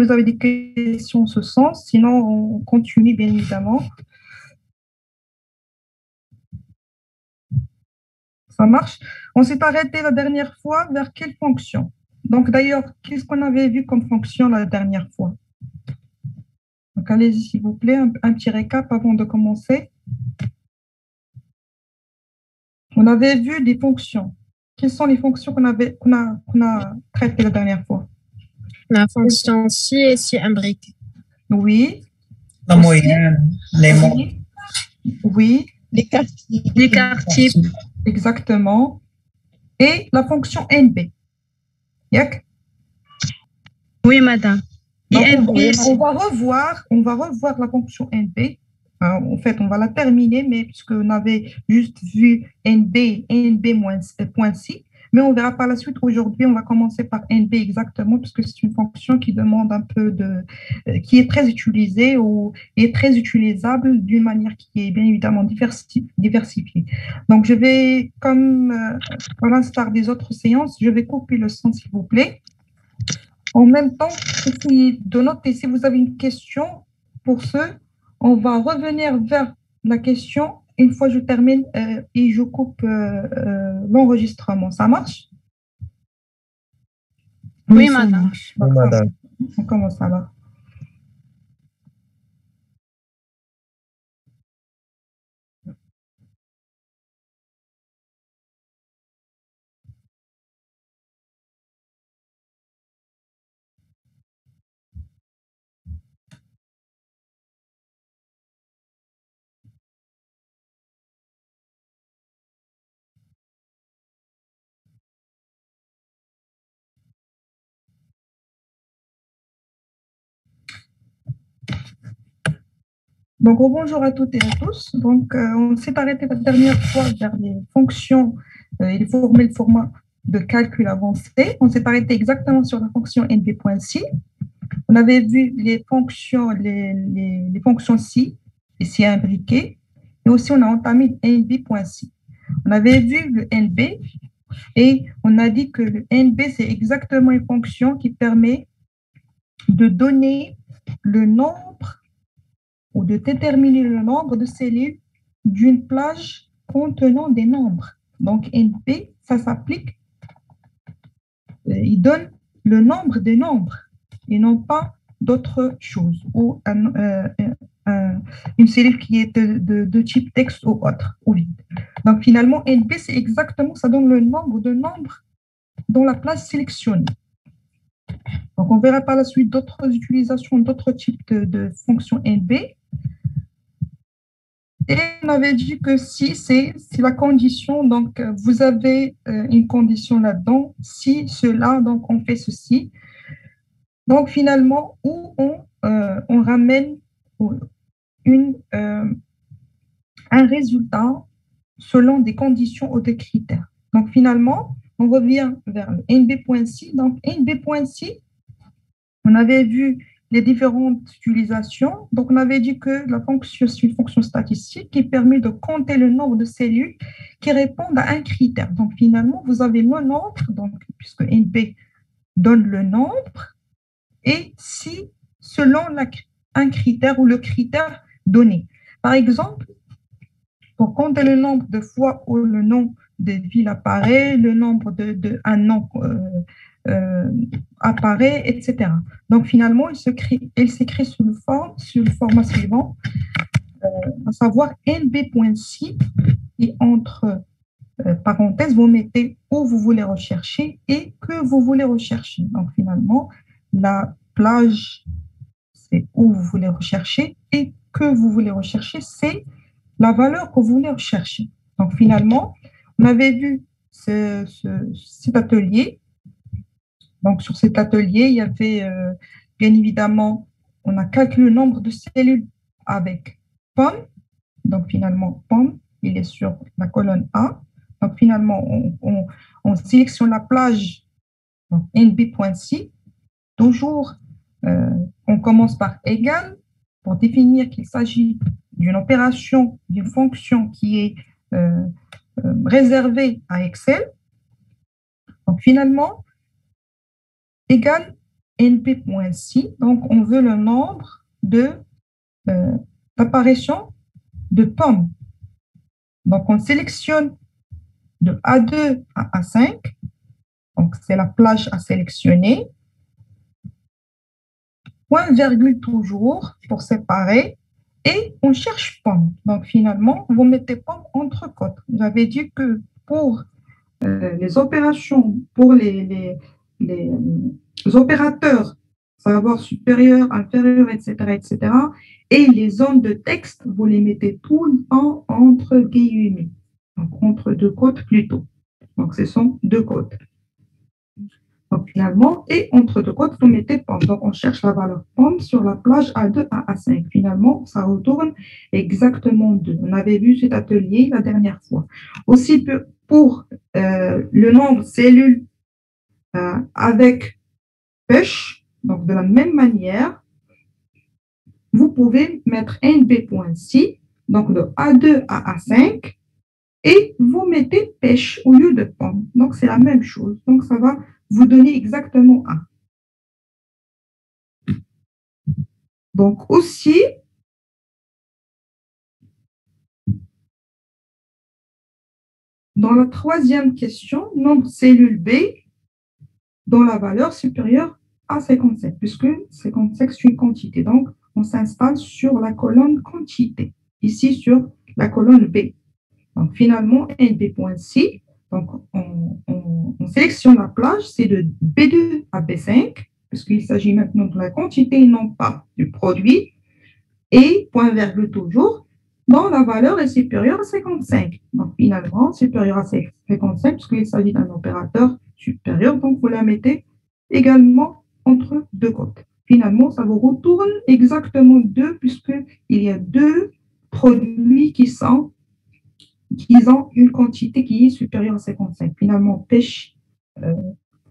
vous avez des questions en ce sens? Sinon, on continue, bien évidemment. Ça marche? On s'est arrêté la dernière fois vers quelle fonction? Donc, d'ailleurs, qu'est-ce qu'on avait vu comme fonction la dernière fois? Donc, allez-y, s'il vous plaît, un petit récap avant de commencer. On avait vu des fonctions. Quelles sont les fonctions qu'on a traitées la dernière fois? La fonction si et si imbriquée. Oui. La moyenne, les mots. Oui. L'écart type. Exactement. Et la fonction NB. Yak? Oui, madame. Donc, on va revoir la fonction NB. En fait, on va la terminer, mais puisqu'on avait juste vu NB-C, mais on verra par la suite. Aujourd'hui, on va commencer par NB exactement, puisque c'est une fonction qui demande un peu qui est très utilisée ou est très utilisable d'une manière qui est bien évidemment diversifiée. Donc, je vais, comme à l'instar des autres séances, je vais couper le son, s'il vous plaît. En même temps, essayez de noter si vous avez une question. Pour ce, on va revenir vers la question une fois que je termine et je coupe l'enregistrement. Ça marche? Oui, madame. Oui, madame. On commence alors. Donc, bonjour à toutes et à tous. Donc, on s'est arrêté la dernière fois vers les fonctions et le format de calcul avancé. On s'est arrêté exactement sur la fonction NB.si. On avait vu les fonctions si et si imbriquées. Et aussi, on a entamé NB.si. On avait vu le NB et on a dit que le NB, c'est exactement une fonction qui permet de donner le nombre ou de déterminer le nombre de cellules d'une plage contenant des nombres. Donc, NP, ça s'applique, il donne le nombre des nombres et non pas d'autres choses ou une cellule qui est de type texte ou autre, ou vide. Donc, finalement, NP, c'est exactement, ça donne le nombre de nombres dans la plage sélectionnée. Donc, on verra par la suite d'autres utilisations, d'autres types de fonctions NB. Et on avait dit que si c'est la condition, donc vous avez une condition là-dedans, si cela, donc on fait ceci. Donc finalement, où on ramène un résultat selon des conditions ou des critères. Donc finalement, on revient vers le NB.si. Donc NB.si, on avait vu les différentes utilisations. Donc, on avait dit que la fonction, c'est une fonction statistique qui permet de compter le nombre de cellules qui répondent à un critère. Donc, finalement, vous avez le nombre, donc, puisque NB donne le nombre, et si selon un critère ou le critère donné. Par exemple, pour compter le nombre de fois où le nom de ville apparaît, le nombre un nom apparaît, etc. Donc, finalement, il s'écrit sous le format suivant, à savoir NB.si, et entre parenthèses, vous mettez où vous voulez rechercher et que vous voulez rechercher. Donc, finalement, la plage, c'est où vous voulez rechercher et que vous voulez rechercher, c'est la valeur que vous voulez rechercher. Donc, finalement, on avait vu cet atelier. Donc, sur cet atelier, il y avait, bien évidemment, on a calculé le nombre de cellules avec pomme. Donc, finalement, pomme, il est sur la colonne A. Donc, finalement, on sélectionne la plage NB.si. Toujours, on commence par égal pour définir qu'il s'agit d'une opération, d'une fonction qui est réservée à Excel. Donc, finalement, égal NB.si, donc on veut le nombre d'apparitions de pommes. Donc on sélectionne de A2 à A5, donc c'est la plage à sélectionner. Point virgule toujours pour séparer et on cherche pomme. Donc finalement, vous mettez pomme entre côtes. J'avais dit que pour les opérations, pour les opérateurs, savoir supérieur, inférieur, etc., et les zones de texte, vous les mettez tout le temps entre guillemets, donc entre deux côtes plutôt. Donc ce sont deux côtes. Donc, finalement, et entre deux côtes, vous mettez pomme. Donc, on cherche la valeur pomme sur la plage A2 à A5. Finalement, ça retourne exactement 2. On avait vu cet atelier la dernière fois. Aussi, pour le nombre de cellules avec pêche, donc de la même manière, vous pouvez mettre NB.si, donc de A2 à A5, et vous mettez pêche au lieu de pomme. Donc, c'est la même chose. Donc, ça va vous donner exactement 1. Donc, aussi, dans la troisième question, nombre de cellules B dont la valeur supérieure à 57, puisque 57, c'est une quantité. Donc, on s'installe sur la colonne quantité, ici sur la colonne B. Donc, finalement, NB.si, donc on sélectionne la plage, c'est de B2 à B5, puisqu'il s'agit maintenant de la quantité et non pas du produit, et point virgule toujours, dont la valeur est supérieure à 55. Donc, finalement, supérieure à 55, puisqu'il s'agit d'un opérateur supérieur, donc vous la mettez également entre deux côtes. Finalement, ça vous retourne exactement 2, puisqu'il y a deux produits qui ont une quantité qui est supérieure à 55. Finalement, pêche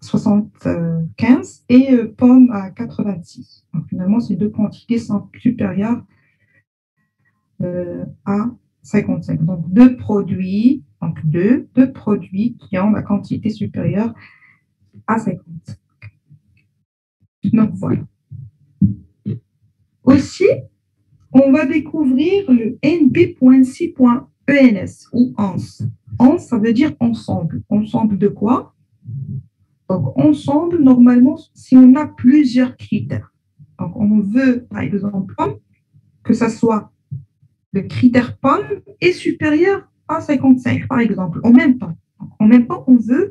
75 et pomme à 86. Donc, finalement, ces deux quantités sont supérieures à 55. Donc, deux produits qui ont la quantité supérieure à 55. Donc, voilà. Aussi, on va découvrir le NB.si.ens ou ENS. ENS, ça veut dire ensemble. Ensemble de quoi? Donc, ensemble, normalement, si on a plusieurs critères. Donc, on veut, par exemple, que ce soit le critère pomme est supérieur à 55, par exemple, en même temps. Donc, en même temps, on veut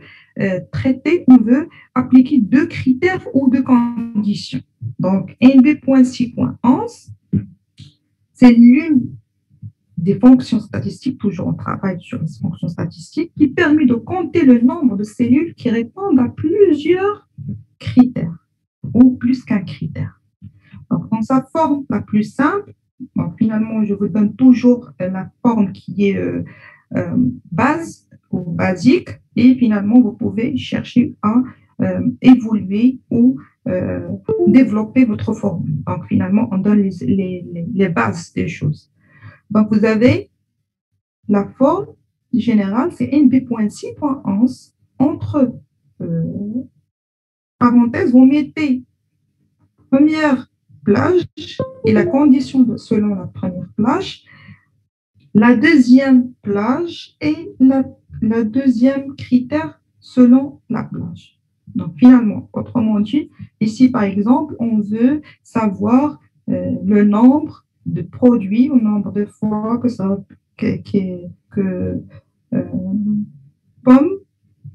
on veut appliquer deux critères ou deux conditions. Donc, NB.si.ens, c'est l'une des fonctions statistiques, toujours on travaille sur les fonctions statistiques, qui permet de compter le nombre de cellules qui répondent à plusieurs critères ou plus qu'un critère. Donc, dans sa forme la plus simple, bon, finalement, je vous donne toujours la forme qui est base ou basique, et finalement, vous pouvez chercher à évoluer ou développer votre formule. Donc, finalement, on donne les bases des choses. Donc, vous avez la forme générale, c'est NB.si.ens. Entre parenthèses, vous mettez première plage et la condition selon la première plage, la deuxième plage et la deuxième critère selon la plage. Donc, finalement, autrement dit, ici, par exemple, on veut savoir le nombre de produits, le nombre de fois que pomme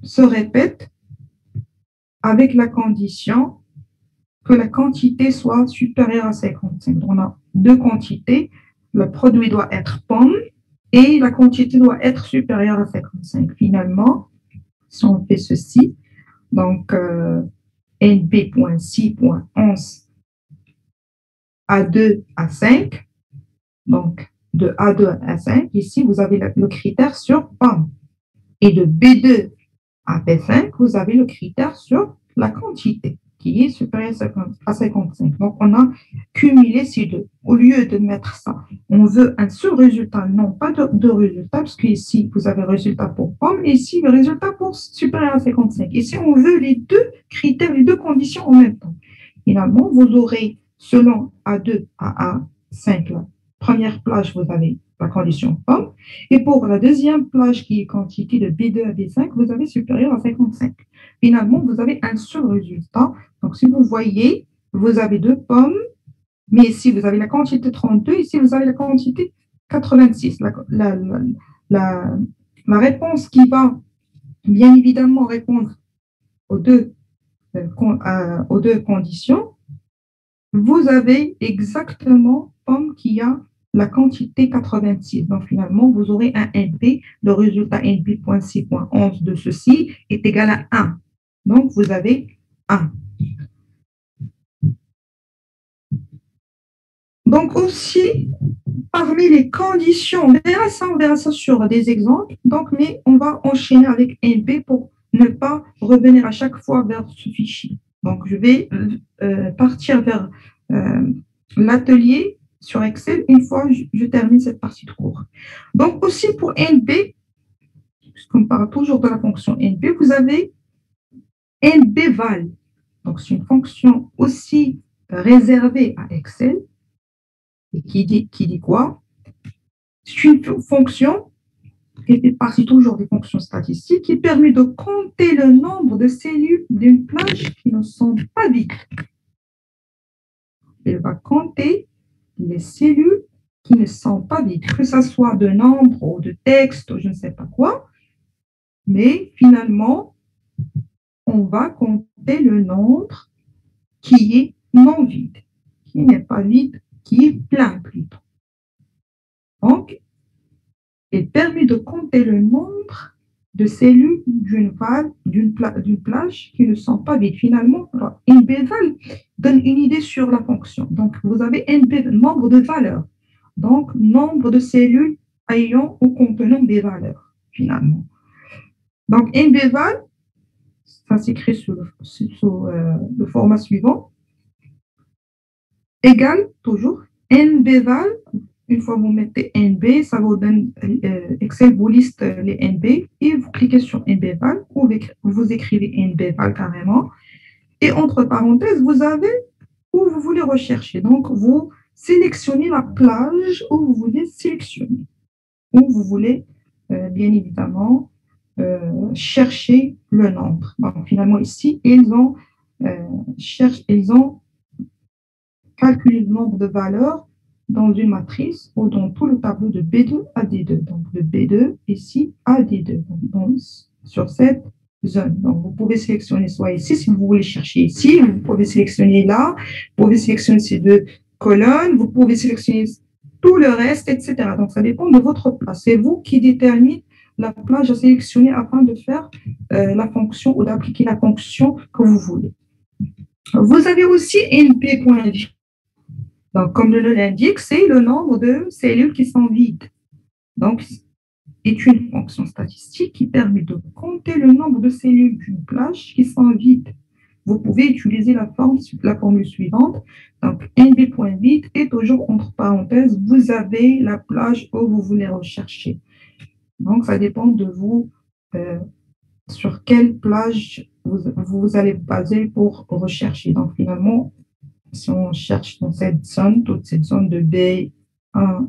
se répète avec la condition que la quantité soit supérieure à 55. Donc, on a deux quantités. Le produit doit être pomme et la quantité doit être supérieure à 55. Finalement, si on fait ceci, donc NB.si.ens A2 à 5, donc de A2 à 5, ici, vous avez le critère sur pomme. Et de B2 à B5, vous avez le critère sur la quantité qui est supérieure à 55. Donc, on a cumulé ces deux. Au lieu de mettre ça, on veut un seul résultat, non pas deux résultats, parce qu'ici, vous avez le résultat pour pomme, et ici, le résultat pour supérieur à 55. Ici, on veut les deux critères, les deux conditions en même temps. finalement, vous aurez, selon A2 à A5, la première plage, vous avez la condition pomme. Et pour la deuxième plage, qui est quantité de B2 à B5, vous avez supérieur à 55. Finalement, vous avez un seul résultat. Donc, si vous voyez, vous avez 2 pommes, mais ici, vous avez la quantité 32, ici, vous avez la quantité 86. La réponse qui va bien évidemment répondre aux deux conditions, vous avez exactement pomme qui a la quantité 86. Donc, finalement, vous aurez un NP. Le résultat NP.6.11 de ceci est égal à 1. Donc, vous avez 1. Donc, aussi, parmi les conditions, on verra ça sur des exemples. Donc, mais on va enchaîner avec NP pour ne pas revenir à chaque fois vers ce fichier. Donc, je vais partir vers l'atelier sur Excel une fois je termine cette partie de cours. Donc, aussi pour NB, puisqu'on parle toujours de la fonction NB, vous avez NBval. Donc, c'est une fonction aussi réservée à Excel. Et qui dit quoi? C'est une fonction qui fait partie toujours des fonctions statistiques qui permet de compter le nombre de cellules d'une plage qui ne sont pas vides. Elle va compter les cellules qui ne sont pas vides, que ce soit de nombre ou de texte ou je ne sais pas quoi. Mais finalement, on va compter le nombre qui est non vide, qui n'est pas vide, qui est plein plutôt. Donc, elle permet de compter le nombre de cellules d'une plage qui ne sont pas vides. Finalement, NBval donne une idée sur la fonction. Donc, vous avez NB, nombre de valeurs. Donc, nombre de cellules ayant ou contenant des valeurs, finalement. Donc, NBval, ça s'écrit sous le format suivant, égale toujours NBval. Une fois que vous mettez NB, ça vous donne, Excel vous liste les NB et vous cliquez sur NBval ou vous écrivez NBval carrément. Et entre parenthèses, vous avez où vous voulez rechercher. Donc, vous sélectionnez la plage où vous voulez sélectionner. Où vous voulez, bien évidemment, chercher le nombre. Donc, finalement, ici, ils ont calculé le nombre de valeurs dans une matrice ou dans tout le tableau de B2 à D2. Donc, de B2 ici à D2. Donc, sur cette zone. Donc, vous pouvez sélectionner soit ici, si vous voulez chercher ici, vous pouvez sélectionner là, vous pouvez sélectionner ces 2 colonnes, vous pouvez sélectionner tout le reste, etc. Donc, ça dépend de votre place. C'est vous qui déterminez la plage à sélectionner afin de faire la fonction ou d'appliquer la fonction que vous voulez. Vous avez aussi NP.v. Donc, comme le nom l'indique, c'est le nombre de cellules qui sont vides. Donc, c'est une fonction statistique qui permet de compter le nombre de cellules d'une plage qui sont vides. Vous pouvez utiliser la formule suivante. Donc, NB.vide et toujours entre parenthèses, vous avez la plage où vous voulez rechercher. Donc, ça dépend de vous sur quelle plage vous allez baser pour rechercher. Donc, finalement, si on cherche dans cette zone, toute cette zone de B1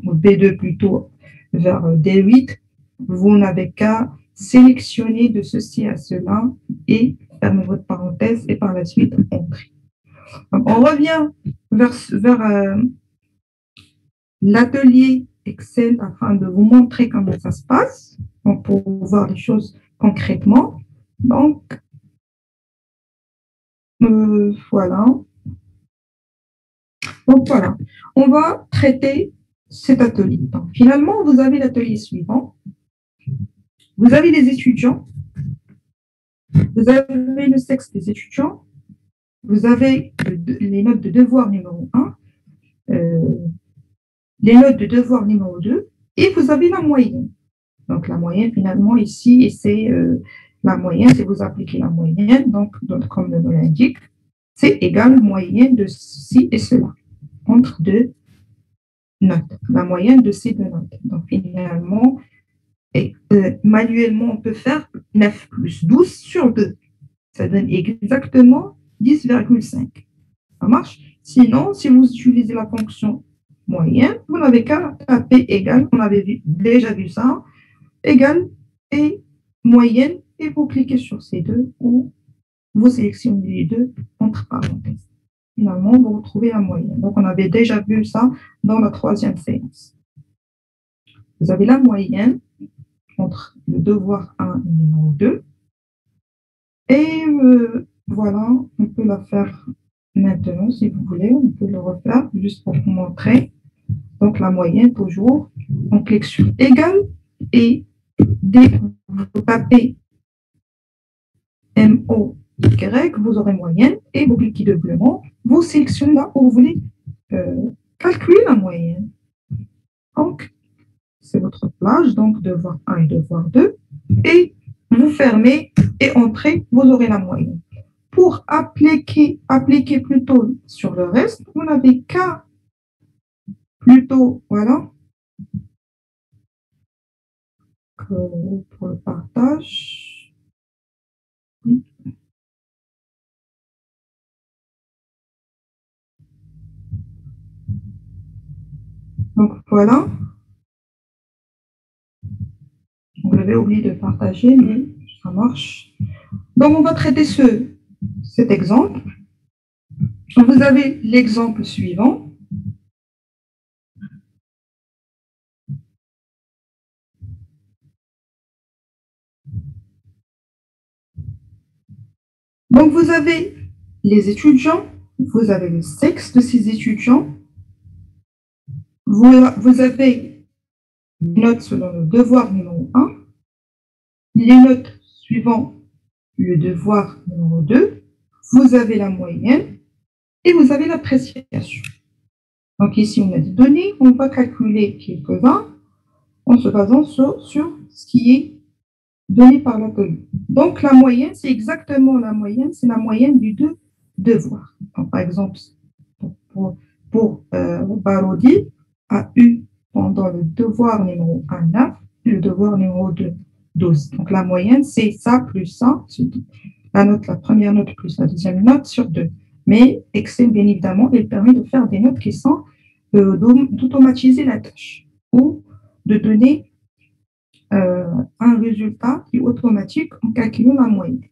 ou B2 plutôt vers D8, vous n'avez qu'à sélectionner de ceci à cela et fermer votre parenthèse et par la suite entrer. Donc, on revient vers l'atelier Excel afin de vous montrer comment ça se passe, donc pour voir les choses concrètement. Donc, voilà. Donc, voilà. On va traiter cet atelier. Donc, finalement, vous avez l'atelier suivant. Vous avez les étudiants. Vous avez le sexe des étudiants. Vous avez les notes de devoir numéro 1. Les notes de devoir numéro 2. Et vous avez la moyenne. Donc, la moyenne, finalement, ici, c'est la moyenne. Si vous appliquez la moyenne, donc comme le nom l'indique, c'est égal moyenne de ci et cela. Entre 2 notes, la moyenne de ces 2 notes. Donc, finalement, manuellement, on peut faire 9 plus 12 sur 2. Ça donne exactement 10,5. Ça marche? Sinon, si vous utilisez la fonction moyenne, vous n'avez qu'à taper égal, on avait déjà vu ça, égal et moyenne, et vous cliquez sur ces deux ou vous sélectionnez les deux entre parenthèses. Finalement, vous retrouvez la moyenne. Donc, on avait déjà vu ça dans la troisième séance. Vous avez la moyenne entre le devoir 1 et le numéro 2. Et voilà, on peut la faire maintenant si vous voulez. On peut le refaire juste pour vous montrer. Donc, la moyenne, toujours, on clique sur égal et dès que vous tapez MOY, vous aurez moyenne et vous cliquez doublement. Vous sélectionnez là où vous voulez calculer la moyenne. Donc, c'est votre plage, donc devoir 1 et devoir 2. Et vous fermez et entrez, vous aurez la moyenne. Pour appliquer plutôt sur le reste, vous n'avez qu'à plutôt, voilà, pour le partage. Oui. Donc voilà. J'avais oublié de partager, mais ça marche. Donc on va traiter cet exemple. Vous avez l'exemple suivant. Donc vous avez les étudiants, vous avez le sexe de ces étudiants, vous avez les notes selon le devoir numéro 1, les notes suivant le devoir numéro 2, vous avez la moyenne et vous avez l'appréciation. Donc ici, on a des données, on va calculer quelques-uns en se basant sur ce qui est donné par l'atelier. Donc la moyenne, c'est exactement la moyenne, c'est la moyenne du devoir. Donc, par exemple, pour Barodi, a eu pendant le devoir numéro 1, 9, le devoir numéro 2, 12. Donc la moyenne, c'est ça plus ça, la première note plus la deuxième note sur 2. Mais Excel, bien évidemment, il permet de faire des notes qui sont d'automatiser la tâche ou de donner un résultat qui est automatique en calculant la moyenne.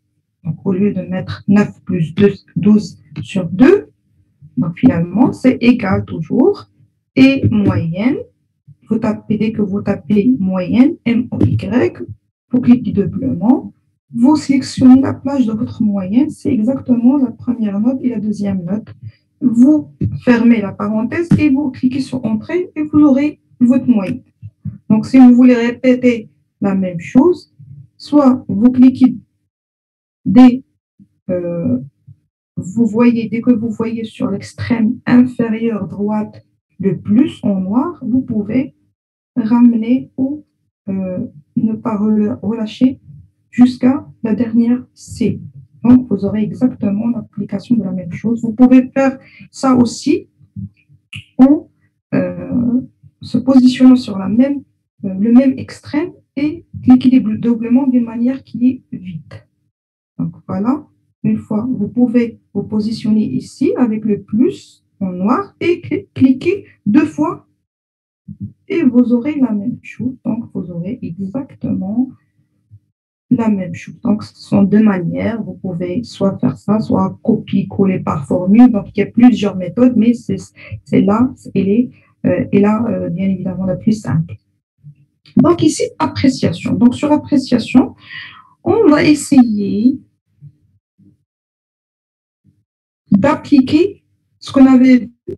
Donc, au lieu de mettre 9 plus 12 sur 2, donc finalement, c'est égal toujours. Et moyenne, dès que vous tapez moyenne, M-O-Y, vous cliquez doublement, vous sélectionnez la plage de votre moyenne, c'est exactement la première note et la deuxième note. Vous fermez la parenthèse et vous cliquez sur Entrée et vous aurez votre moyenne. Donc, si vous voulez répéter la même chose, soit vous cliquez dès que vous voyez sur l'extrême inférieure droite le plus en noir, vous pouvez ramener ou ne pas relâcher jusqu'à la dernière C. Donc, vous aurez exactement l'application de la même chose. Vous pouvez faire ça aussi en se positionnant sur le même extrême et cliquer doublement d'une manière qui est vite. Donc, voilà. Une fois, vous pouvez vous positionner ici avec le plus en noir et cliquer 2 fois et vous aurez la même chose. Donc, vous aurez exactement la même chose. Donc, ce sont 2 manières. Vous pouvez soit faire ça, soit copier-coller par formule. Donc, il y a plusieurs méthodes, mais celle-là, elle est là, bien évidemment, la plus simple. Donc, ici, appréciation. Donc, sur appréciation, on va essayer d'appliquer ce qu'on avait vu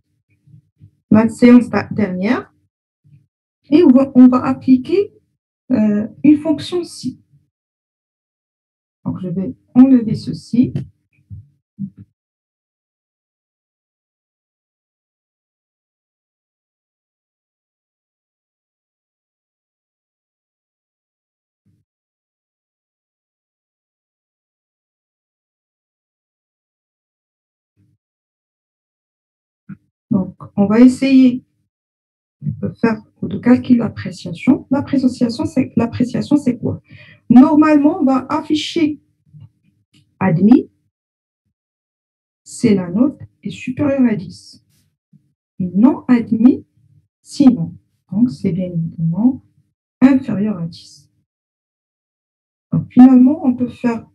la séance dernière et on va appliquer une fonction ci. Donc, je vais enlever ceci. Donc, on va essayer de calculer l'appréciation. L'appréciation, c'est quoi? Normalement, on va afficher admis, c'est la note, est supérieur à 10. Et non admis, sinon. Donc, c'est bien évidemment inférieur à 10. Donc, finalement, on peut faire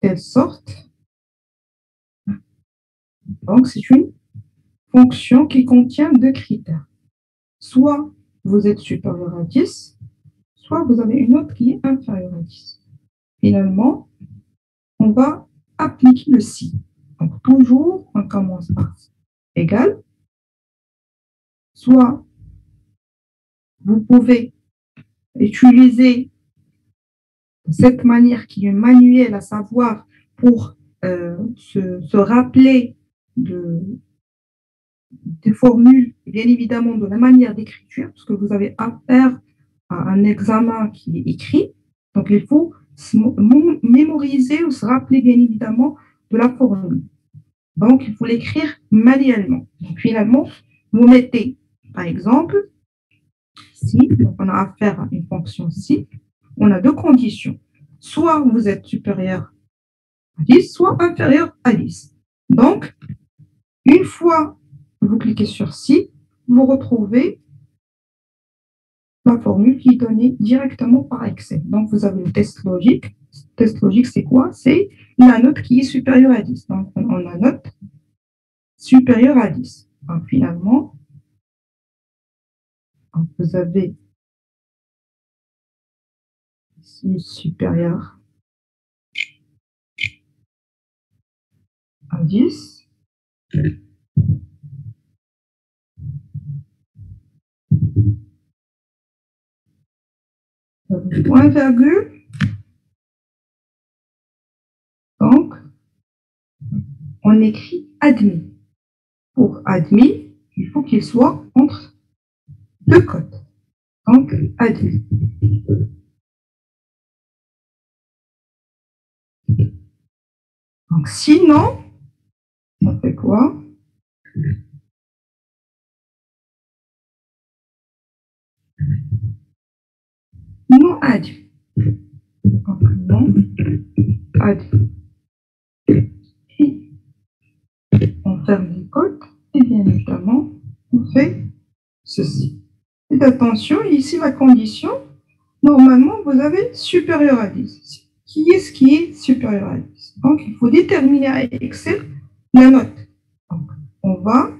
telle sorte. Donc, c'est une fonction qui contient deux critères. Soit vous êtes supérieur à 10, soit vous avez une autre qui est inférieure à 10. Finalement, on va appliquer le si. Donc, toujours, on commence par égal. Soit vous pouvez utiliser cette manière qui est manuelle, à savoir pour se rappeler des formules, bien évidemment de la manière d'écriture, parce que vous avez affaire à un examen qui est écrit. Donc, il faut mémoriser ou se rappeler, bien évidemment, de la formule. Donc, il faut l'écrire manuellement. Donc, finalement, vous mettez, par exemple, si, donc on a affaire à une fonction si, on a deux conditions. Soit vous êtes supérieur à 10, soit inférieur à 10. Donc, une fois que vous cliquez sur si, vous retrouvez la formule qui est donnée directement par Excel. Donc, vous avez le test logique. Le test logique, c'est quoi? C'est la note qui est supérieure à 10. Donc, on a note supérieure à 10. Donc, finalement, vous avez ici supérieur à 10. Point virgule. Donc, on écrit admis. Pour admis, il faut qu'il soit entre deux cotes. Donc, admis. Donc, sinon, on fait quoi? Non admis. Donc, non admis. Et on ferme les cotes et bien évidemment, on fait ceci. Faites attention, ici la condition, normalement, vous avez supérieur à 10. Qui est supérieur à 10? Donc, il faut déterminer avec Excel la note. Donc, on va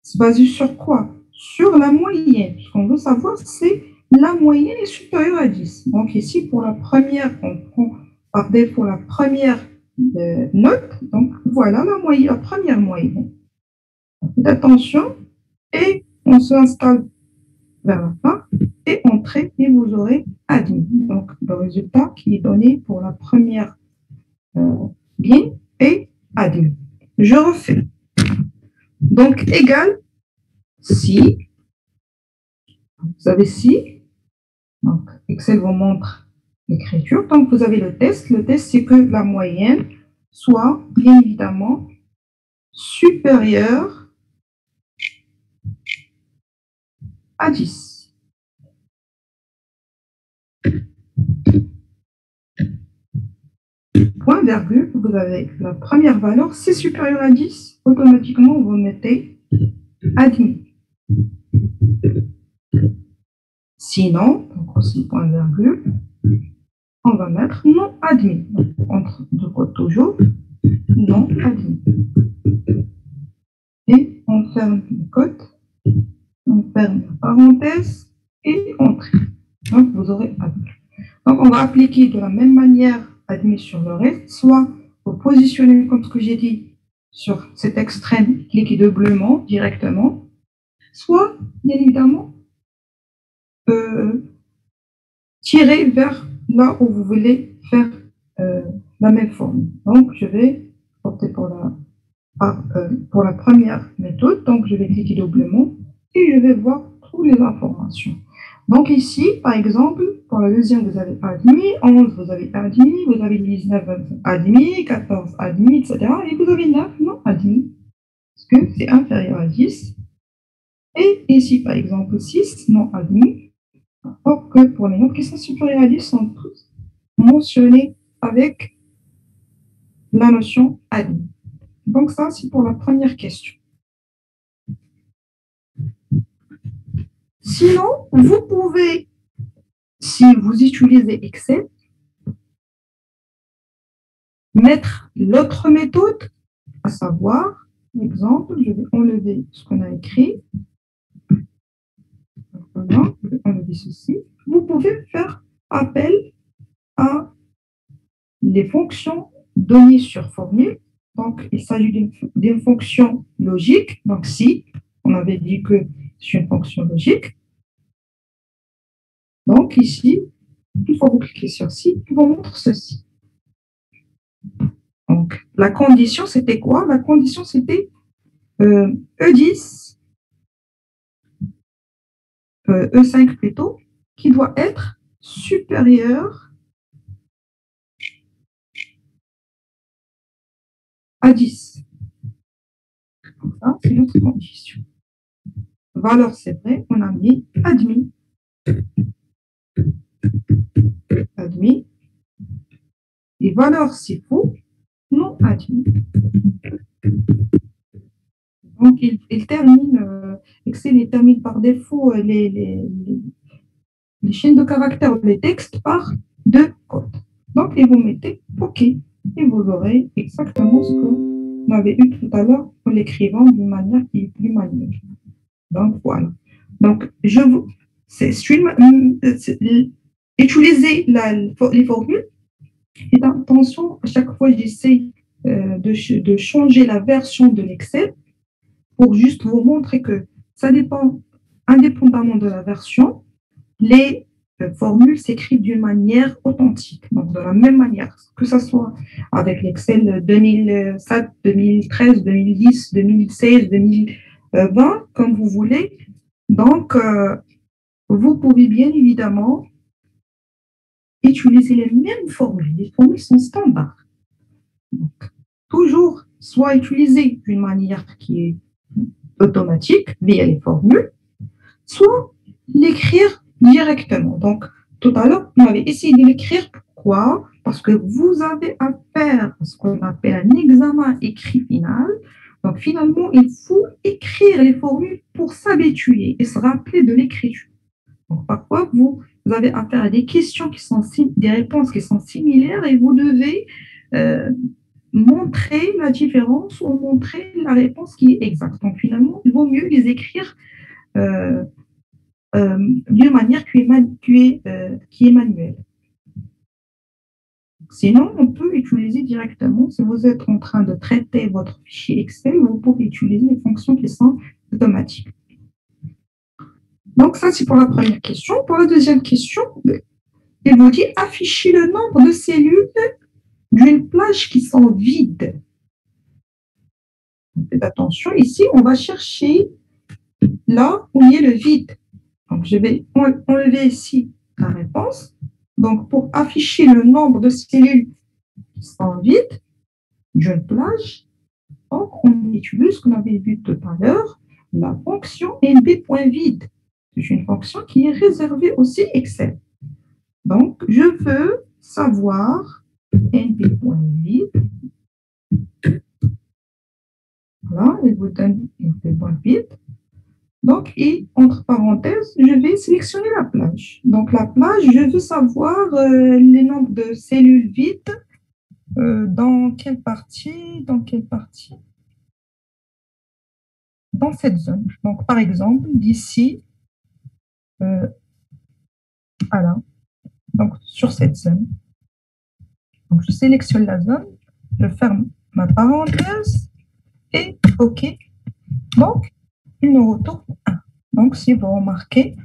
se baser sur quoi? Sur la moyenne. Ce qu'on veut savoir, c'est la moyenne est supérieure à 10. Donc, ici, pour la première, on prend par défaut la première note. Donc, voilà la moyenne, la première moyenne. Faites attention et on se installe vers la fin et entrez et vous aurez admis. Donc, le résultat qui est donné pour la première ligne est admis. Je refais. Donc, égal si. Vous avez si. Donc, Excel vous montre l'écriture. Donc, vous avez le test. Le test, c'est que la moyenne soit, bien évidemment, supérieure à 10. Point virgule, vous avez la première valeur, c'est supérieur à 10. Automatiquement, vous mettez admis. Sinon, donc aussi point virgule, on va mettre non admis. Donc, entre deux côtes toujours, non admis. Et on ferme les côtes, on ferme la parenthèse et on trie. Donc, vous aurez admis. Donc, on va appliquer de la même manière admis sur le reste, soit vous positionnez comme ce que j'ai dit sur cet extrême, cliquez doublement directement, soit, bien évidemment, tirer vers là où vous voulez faire la même forme. Donc, je vais opter pour la première méthode. Donc, je vais cliquer doublement et je vais voir toutes les informations. Donc, ici, par exemple, pour la deuxième, vous avez admis, 11, vous avez admis, vous avez 19, admis, 14, admis, etc. Et vous avez 9, non admis, parce que c'est inférieur à 10. Et ici, par exemple, 6, non admis. Or que pour les nombres qui sont supérieurs à 10, sont tous mentionnés avec la notion admis. Donc ça, c'est pour la première question. Sinon, vous pouvez, si vous utilisez Excel, mettre l'autre méthode, à savoir, exemple, je vais enlever ce qu'on a écrit. Voilà, je vais enlever ceci. Vous pouvez faire appel à les fonctions données sur formule. Donc, il s'agit d'une fonction logique. Donc, si on avait dit que c'est une fonction logique, donc ici, une fois que vous cliquez sur ci, il vous montre ceci. Donc, la condition, c'était quoi? La condition, c'était E10, E5 plutôt, qui doit être supérieur à 10. Donc, ça, c'est notre condition. Valeur, c'est vrai, on a mis admis. Admis. Et valeur, c'est faux, non admis. Donc, il termine, Excel il termine par défaut les chaînes de caractères, les textes par deux codes. Donc, et vous mettez OK. Et vous aurez exactement ce que vous avez eu tout à l'heure en l'écrivant d'une manière qui est plus manuelle. Donc, voilà. Donc, utiliser les formules. Et attention, à chaque fois, j'essaie de changer la version de l'Excel pour juste vous montrer que ça dépend, indépendamment de la version, les formules s'écrivent d'une manière authentique, donc de la même manière, que ce soit avec l'Excel 2007, 2013, 2010, 2016, 2020, comme vous voulez. Donc, vous pouvez bien évidemment utiliser les mêmes formules. Les formules sont standards. Donc, toujours soit utiliser d'une manière qui est automatique via les formules, soit l'écrire directement. Donc, tout à l'heure, on avait essayé de l'écrire. Pourquoi? Parce que vous avez à faire ce qu'on appelle un examen écrit final. Donc, finalement, il faut écrire les formules pour s'habituer et se rappeler de l'écriture. Donc, parfois, vous avez affaire à des questions qui sont des réponses qui sont similaires et vous devez montrer la différence ou montrer la réponse qui est exacte. Donc, finalement, il vaut mieux les écrire d'une manière qui est manuelle. Sinon, on peut utiliser directement, si vous êtes en train de traiter votre fichier Excel, vous pouvez utiliser les fonctions qui sont automatiques. Donc, ça, c'est pour la première question. Pour la deuxième question, il vous dit afficher le nombre de cellules d'une plage qui sont vides. Faites attention, ici, on va chercher là où il y a le vide. Donc, je vais enlever ici la réponse. Donc, pour afficher le nombre de cellules qui sont vides d'une plage, donc on utilise ce qu'on avait vu tout à l'heure, la fonction nb.vide. C'est une fonction qui est réservée aussi Excel. Donc, je veux savoir nb.vide. Voilà, il vous donne nb.vide. Donc, et entre parenthèses, je vais sélectionner la plage. Donc, la plage, je veux savoir les nombres de cellules vides. Dans quelle partie? Dans cette zone. Donc, par exemple, d'ici à là. Donc, sur cette zone. Donc, je sélectionne la zone, je ferme ma parenthèse et OK. Donc, il me retourne 1. Donc, si vous remarquez,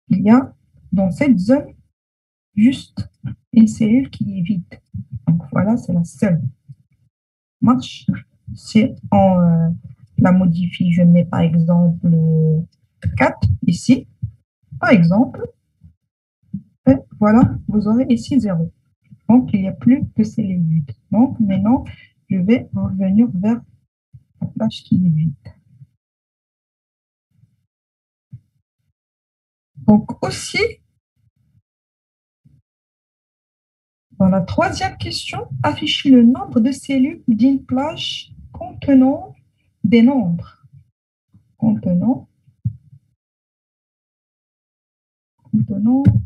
il y a dans cette zone juste une cellule qui est vide. Donc, voilà, c'est la seule. Marche. Si on la modifie, je mets par exemple 4 ici, par exemple. Et voilà, vous aurez ici 0. Donc, il n'y a plus de cellules vides. Donc, maintenant, je vais revenir vers la plage qui est vide. Donc, aussi, Dans la troisième question, affichez le nombre de cellules d'une plage contenant des nombres. Contenant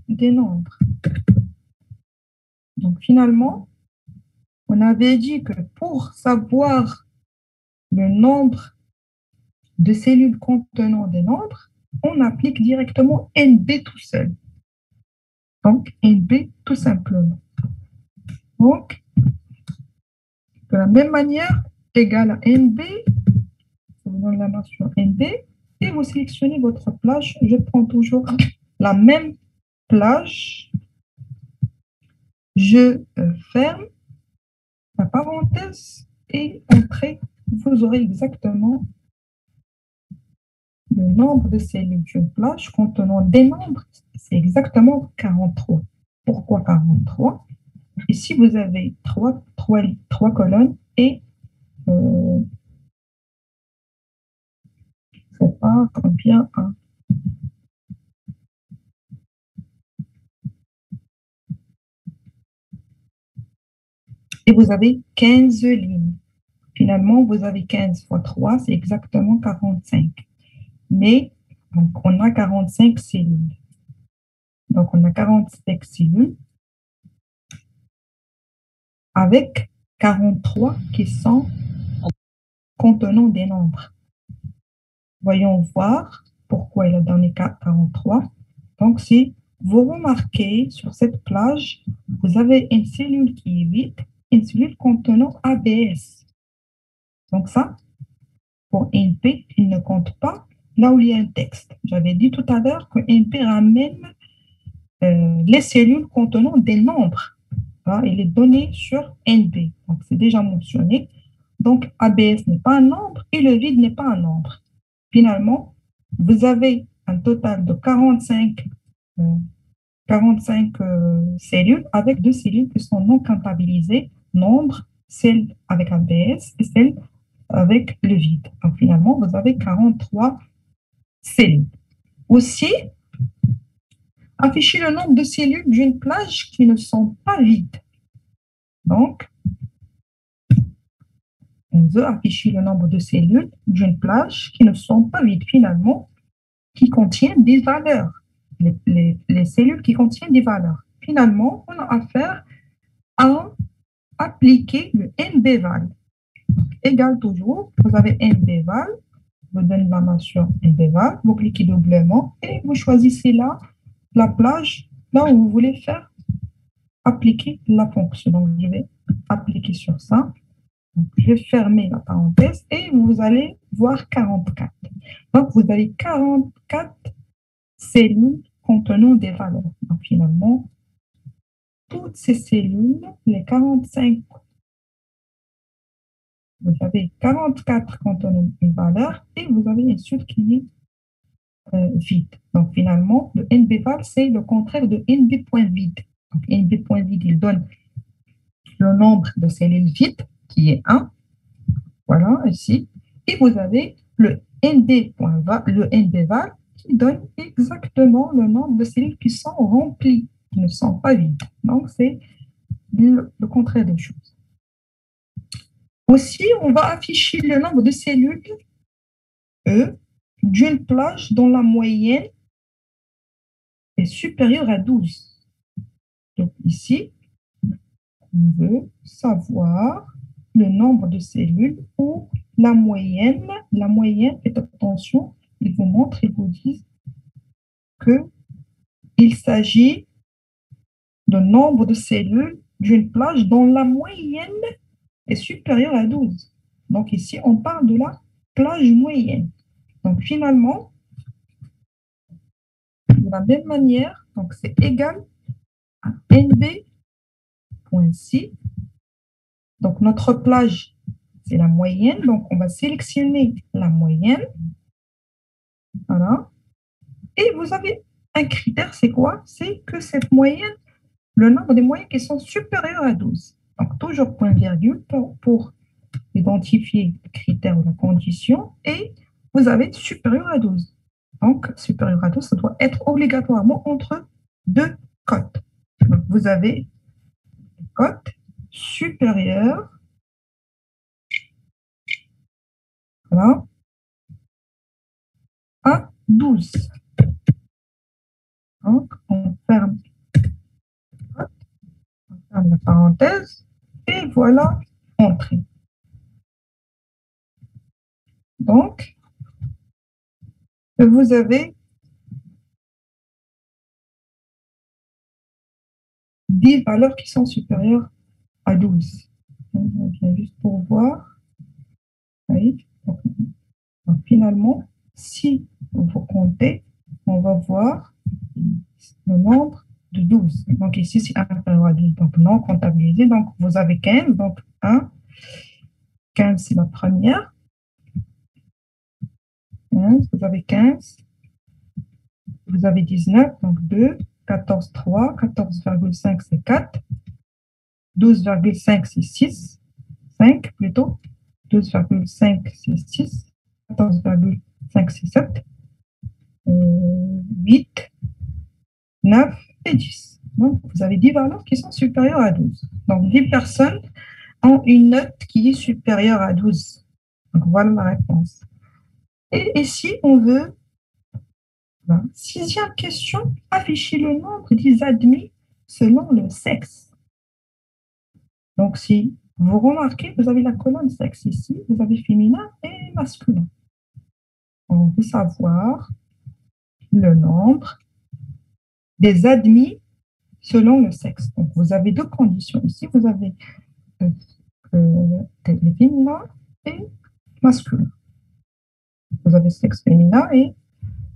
des nombres. Donc, finalement, on avait dit que pour savoir le nombre de cellules contenant des nombres, on applique directement NB tout seul. Donc, NB tout simplement. Donc, de la même manière, égal à NB, ça vous donne la notion NB, et vous sélectionnez votre plage. Je prends toujours la même plage. Je ferme la parenthèse et entrée. Vous aurez exactement le nombre de cellules d'une plage contenant des nombres. C'est exactement 43. Pourquoi 43? Ici, vous avez trois colonnes et je ne sais pas combien. Et vous avez 15 lignes. Finalement, vous avez 15 fois 3, c'est exactement 45. Mais donc, on a 45 cellules. Donc, on a 45 cellules avec 43 qui sont contenant des nombres. Voyons voir pourquoi il a donné 43. Donc, si vous remarquez sur cette plage, vous avez une cellule qui est vide, une cellule contenant ABS. Donc ça, pour NP, il ne compte pas là où il y a un texte. J'avais dit tout à l'heure que NP ramène les cellules contenant des nombres. Voilà, il est donné sur NB. Donc, c'est déjà mentionné. Donc, ABS n'est pas un nombre et le vide n'est pas un nombre. Finalement, vous avez un total de 45 cellules avec 2 cellules qui sont non comptabilisées, nombre, celle avec ABS et celle avec le vide. Donc, finalement, vous avez 43 cellules. Aussi, affichez le nombre de cellules d'une plage qui ne sont pas vides. Donc, on veut afficher le nombre de cellules d'une plage qui ne sont pas vides, finalement, qui contiennent des valeurs. Les cellules qui contiennent des valeurs. Finalement, on a affaire à appliquer le NBval. Égal toujours, vous avez NBval, vous donne la notion NBval, vous cliquez doublement et vous choisissez là la plage, là où vous voulez faire appliquer la fonction. Donc, je vais appliquer sur ça. Donc, je vais fermer la parenthèse et vous allez voir 44. Donc, vous avez 44 cellules contenant des valeurs. Donc, finalement, toutes ces cellules, les 45, vous avez 44 contenant une valeur et vous avez une suite qui est vide. Donc, finalement, le NBval, c'est le contraire de NB.vide. Donc, NB.vide, il donne le nombre de cellules vides, qui est 1. Voilà, ici. Et vous avez le NBval, qui donne exactement le nombre de cellules qui sont remplies, qui ne sont pas vides. Donc, c'est le contraire des choses. Aussi, on va afficher le nombre de cellules E d'une plage dont la moyenne est supérieure à 12. Donc ici, on veut savoir le nombre de cellules ou la moyenne. La moyenne, faites attention, ils vous montrent, ils vous disent qu'il s'agit de nombre de cellules d'une plage dont la moyenne est supérieure à 12. Donc ici, on parle de la plage moyenne. Donc finalement, de la même manière, donc c'est égal à NB.si. Donc notre plage, c'est la moyenne. Donc on va sélectionner la moyenne. Voilà. Et vous avez un critère, c'est quoi? C'est que cette moyenne, le nombre de moyennes qui sont supérieures à 12. Donc toujours point virgule pour identifier le critère ou la condition. Et vous avez supérieur à 12. Donc, supérieur à 12, ça doit être obligatoirement entre 2 cotes. Donc, vous avez cote supérieure, voilà, à 12. Donc, on ferme la parenthèse et voilà, entrée. Donc, vous avez 10 valeurs qui sont supérieures à 12. Donc, on vient juste pour voir. Oui. Donc, finalement, si vous comptez, on va voir le nombre de 12. Donc, ici, c'est inférieur à 12. Donc, non comptabilisé. Donc, vous avez 15. Donc, 1. 15, c'est la première. 15, vous avez 15. Vous avez 19, donc 2. 14, 3. 14,5, c'est 4. 12,5, c'est 6. 5 plutôt. 12,5, c'est 6. 14,5, c'est 7. 8, 9 et 10. Donc, vous avez 10 valeurs qui sont supérieures à 12. Donc, 10 personnes ont une note qui est supérieure à 12. Donc, voilà la réponse. Et ici, on veut, sixième question, afficher le nombre des admis selon le sexe. Donc, si vous remarquez, vous avez la colonne sexe ici, vous avez féminin et masculin. On veut savoir le nombre des admis selon le sexe. Donc, vous avez deux conditions. Ici, vous avez les féminins et masculin. Vous avez le sexe féminin et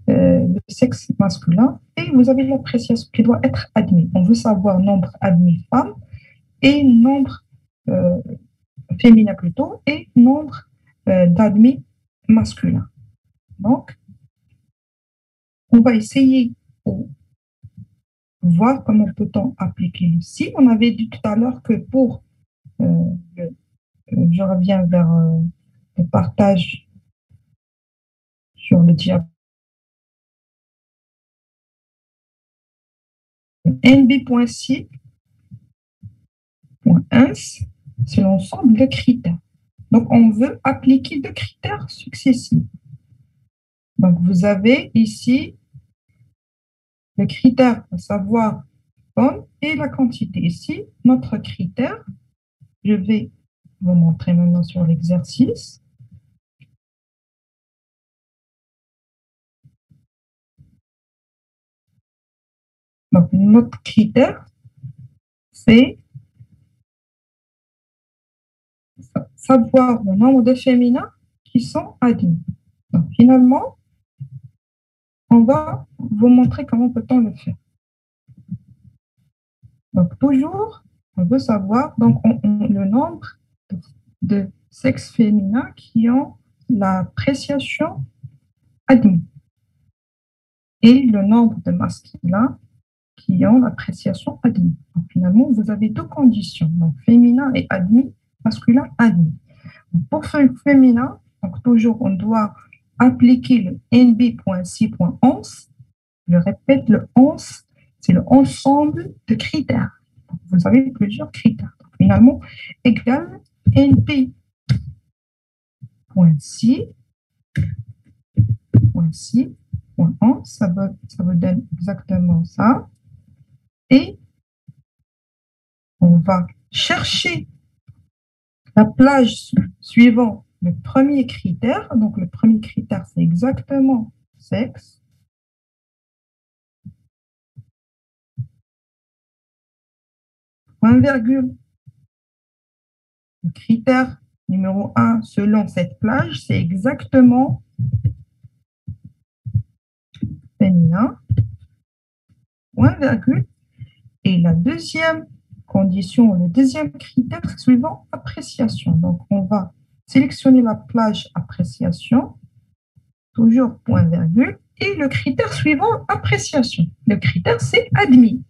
le sexe masculin, et vous avez l'appréciation qui doit être admis. On veut savoir nombre admis femmes et nombre féminin plutôt, et nombre d'admis masculins. Donc, on va essayer de voir comment peut-on appliquer le si. On avait dit tout à l'heure que pour je reviens vers le partage sur le diaporama. NB.si.ins, c'est l'ensemble de critères. Donc, on veut appliquer deux critères successifs. Donc, vous avez ici le critère, à savoir pomme et la quantité. Ici, notre critère, je vais vous montrer maintenant sur l'exercice. Donc, notre critère, c'est savoir le nombre de féminins qui sont admis. Donc, finalement, on va vous montrer comment peut-on le faire. Donc, toujours, on veut savoir donc, le nombre de sexes féminins qui ont l'appréciation admise et le nombre de masculins qui ont l'appréciation admise. Donc, finalement, vous avez deux conditions, donc féminin et admis, masculin admis. Donc, pour féminin, donc, toujours, on doit appliquer le NB.si.11. Je répète, le 11, c'est l'ensemble de critères. Donc, vous avez plusieurs critères. Donc, finalement, égal NB.si.11, ça vous donne exactement ça. Et on va chercher la plage suivant le premier critère. Donc, le premier critère, c'est exactement sexe. Point virgule. Le critère numéro 1 selon cette plage, c'est exactement féminin. Point virgule. Et la deuxième condition, le deuxième critère suivant appréciation. Donc, on va sélectionner la plage appréciation, toujours point virgule, et le critère suivant appréciation. Le critère, c'est admis.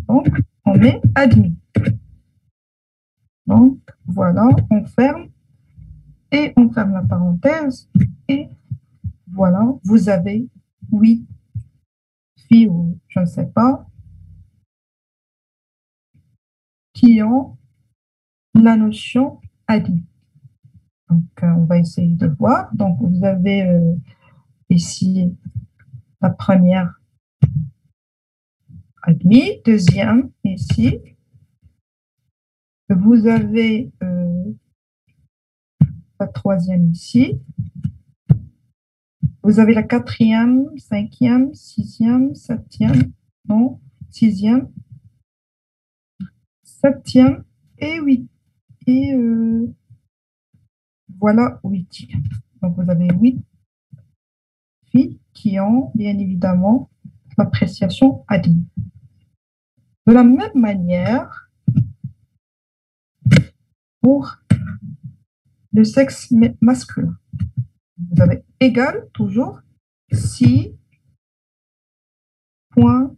Donc, on met admis. Donc, voilà, on ferme et on ferme la parenthèse. Et voilà, vous avez 8 filles ou je ne sais pas, qui ont la notion admis. Donc, on va essayer de voir. Donc, vous avez ici la première admis, deuxième ici. Vous avez la troisième ici. Vous avez la quatrième, cinquième, sixième, septième, non, sixième, septième et huit. Et voilà huitième. Donc, vous avez 8 filles qui ont, bien évidemment, l'appréciation admise. De la même manière, pour le sexe masculin, vous avez égal, toujours, 6 points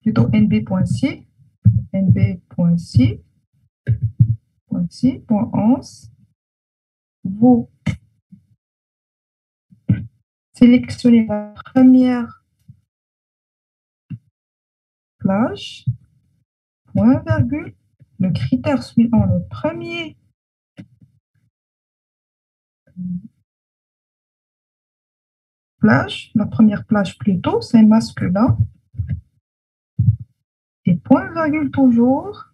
plutôt NB.6, NB.6, point 11. Vous sélectionnez la première plage, point virgule, le critère suivant le premier plage, la première plage plutôt, c'est masculin, et point virgule toujours.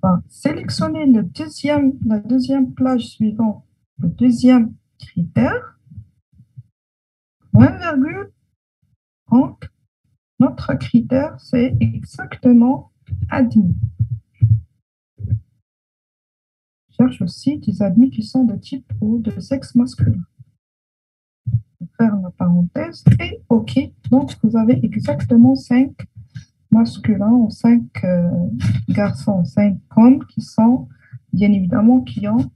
Enfin, sélectionnez la deuxième plage suivant le deuxième critère, point virgule, donc notre critère c'est exactement admis. Je cherche aussi des admis qui sont de type ou de sexe masculin. Faire la parenthèse et OK. Donc, vous avez exactement 5 masculins ou 5 garçons, 5 hommes qui sont, bien évidemment, qui ont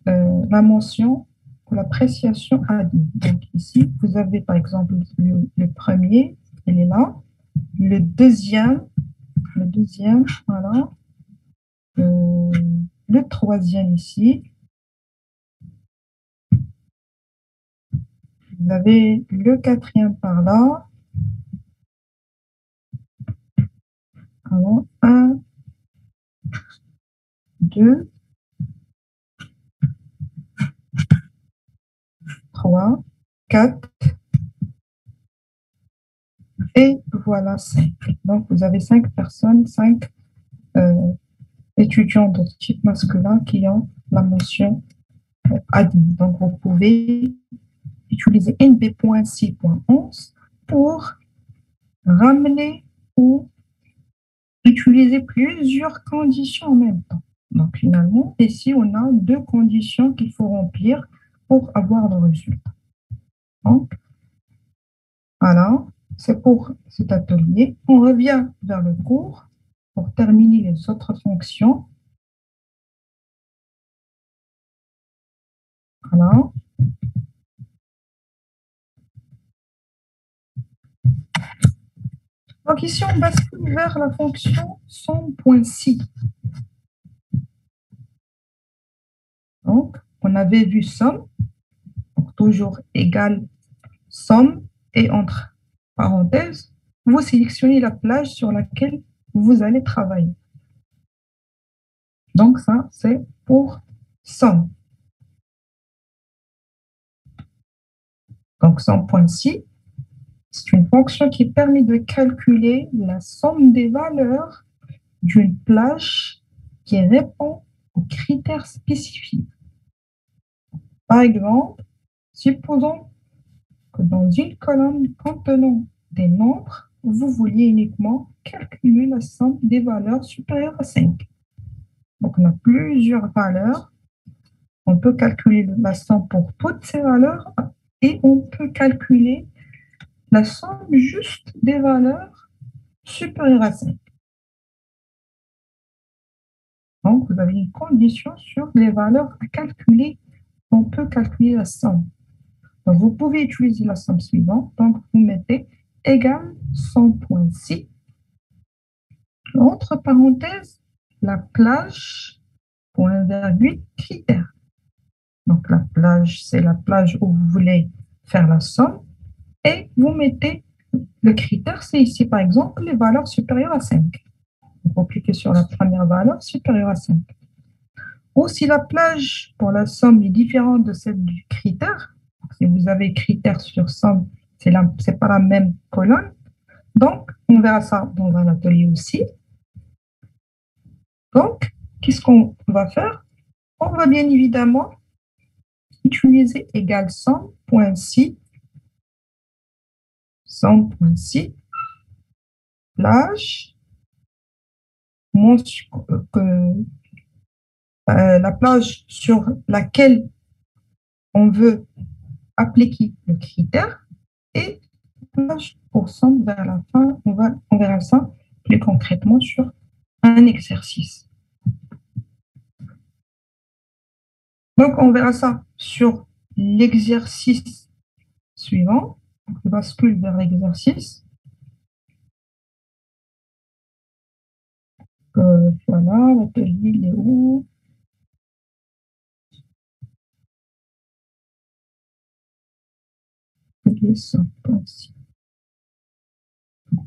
la mention ou l'appréciation admis. Donc, ici, vous avez par exemple le premier, il est là. Le deuxième, voilà. Le troisième ici. Vous avez le quatrième par là. Alors, 1, 2, 3, 4. Et voilà 5. Donc, vous avez 5 personnes, 5 étudiants de type masculin qui ont la mention admis. Donc, vous pouvez utiliser NB.6.11 pour ramener ou utiliser plusieurs conditions en même temps. Donc, finalement, ici, on a 2 conditions qu'il faut remplir pour avoir le résultat. Donc, voilà, c'est pour cet atelier. On revient vers le cours pour terminer les autres fonctions. Voilà. Donc ici, on bascule vers la fonction somme.si. Donc, on avait vu somme, donc toujours égal somme, et entre parenthèses, vous sélectionnez la plage sur laquelle vous allez travailler. Donc ça, c'est pour somme. Donc somme.si, c'est une fonction qui permet de calculer la somme des valeurs d'une plage qui répond aux critères spécifiques. Par exemple, supposons que dans une colonne contenant des nombres, vous vouliez uniquement calculer la somme des valeurs supérieures à 5. Donc, on a plusieurs valeurs. On peut calculer la somme pour toutes ces valeurs et on peut calculer la somme juste des valeurs supérieures à 5. Donc, vous avez une condition sur les valeurs à calculer. On peut calculer la somme. Donc, vous pouvez utiliser la somme suivante. Donc, vous mettez égal somme.si. Entre parenthèses, la plage, point virgule, critère. Donc, la plage, c'est la plage où vous voulez faire la somme. et vous mettez le critère, c'est ici par exemple les valeurs supérieures à 5. Vous cliquez sur la première valeur supérieure à 5. Ou si la plage pour la somme est différente de celle du critère, si vous avez critère sur somme, c'est pas la même colonne. Donc, on verra ça dans un atelier aussi. Donc, qu'est-ce qu'on va faire? On va bien évidemment utiliser égal somme.si, plage, la plage sur laquelle on veut appliquer le critère et plage pour somme vers la fin. On verra ça plus concrètement sur un exercice. Donc, on verra ça sur l'exercice suivant. Je bascule vers l'exercice. Voilà, l'atelier, il est où?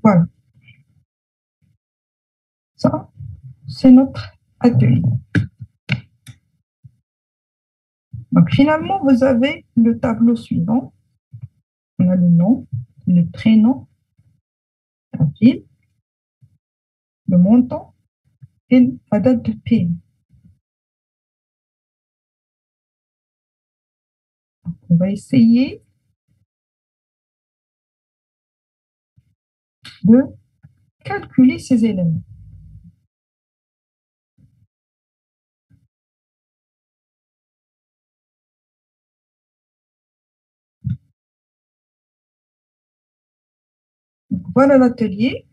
Voilà. Ça, c'est notre atelier. Donc, finalement, vous avez le tableau suivant. On a le nom, le prénom, la ville, le montant et la date de paiement. On va essayer de calculer ces éléments. Voilà l'atelier.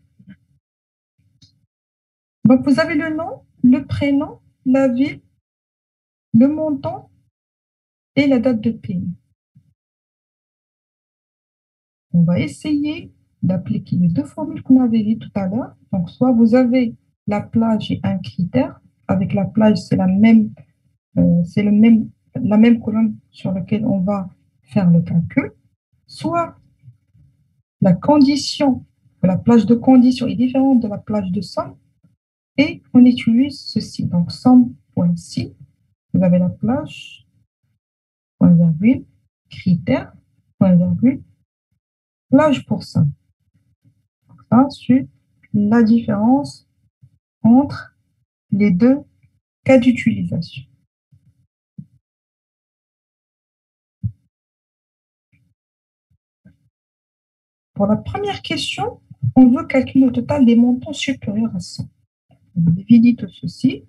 Donc, vous avez le nom, le prénom, la ville, le montant et la date de paiement. On va essayer d'appliquer les deux formules qu'on avait vues tout à l'heure. Donc, soit vous avez la plage et un critère. Avec la plage, c'est la même colonne sur laquelle on va faire le calcul. Soit la condition, la plage de condition est différente de la plage de somme et on utilise ceci. Donc, somme.si, vous avez la plage, point virgule, critère, point virgule, plage pour somme. Ensuite, la différence entre les deux cas d'utilisation. Pour la première question, on veut calculer le total des montants supérieurs à 100. On divise tout ceci.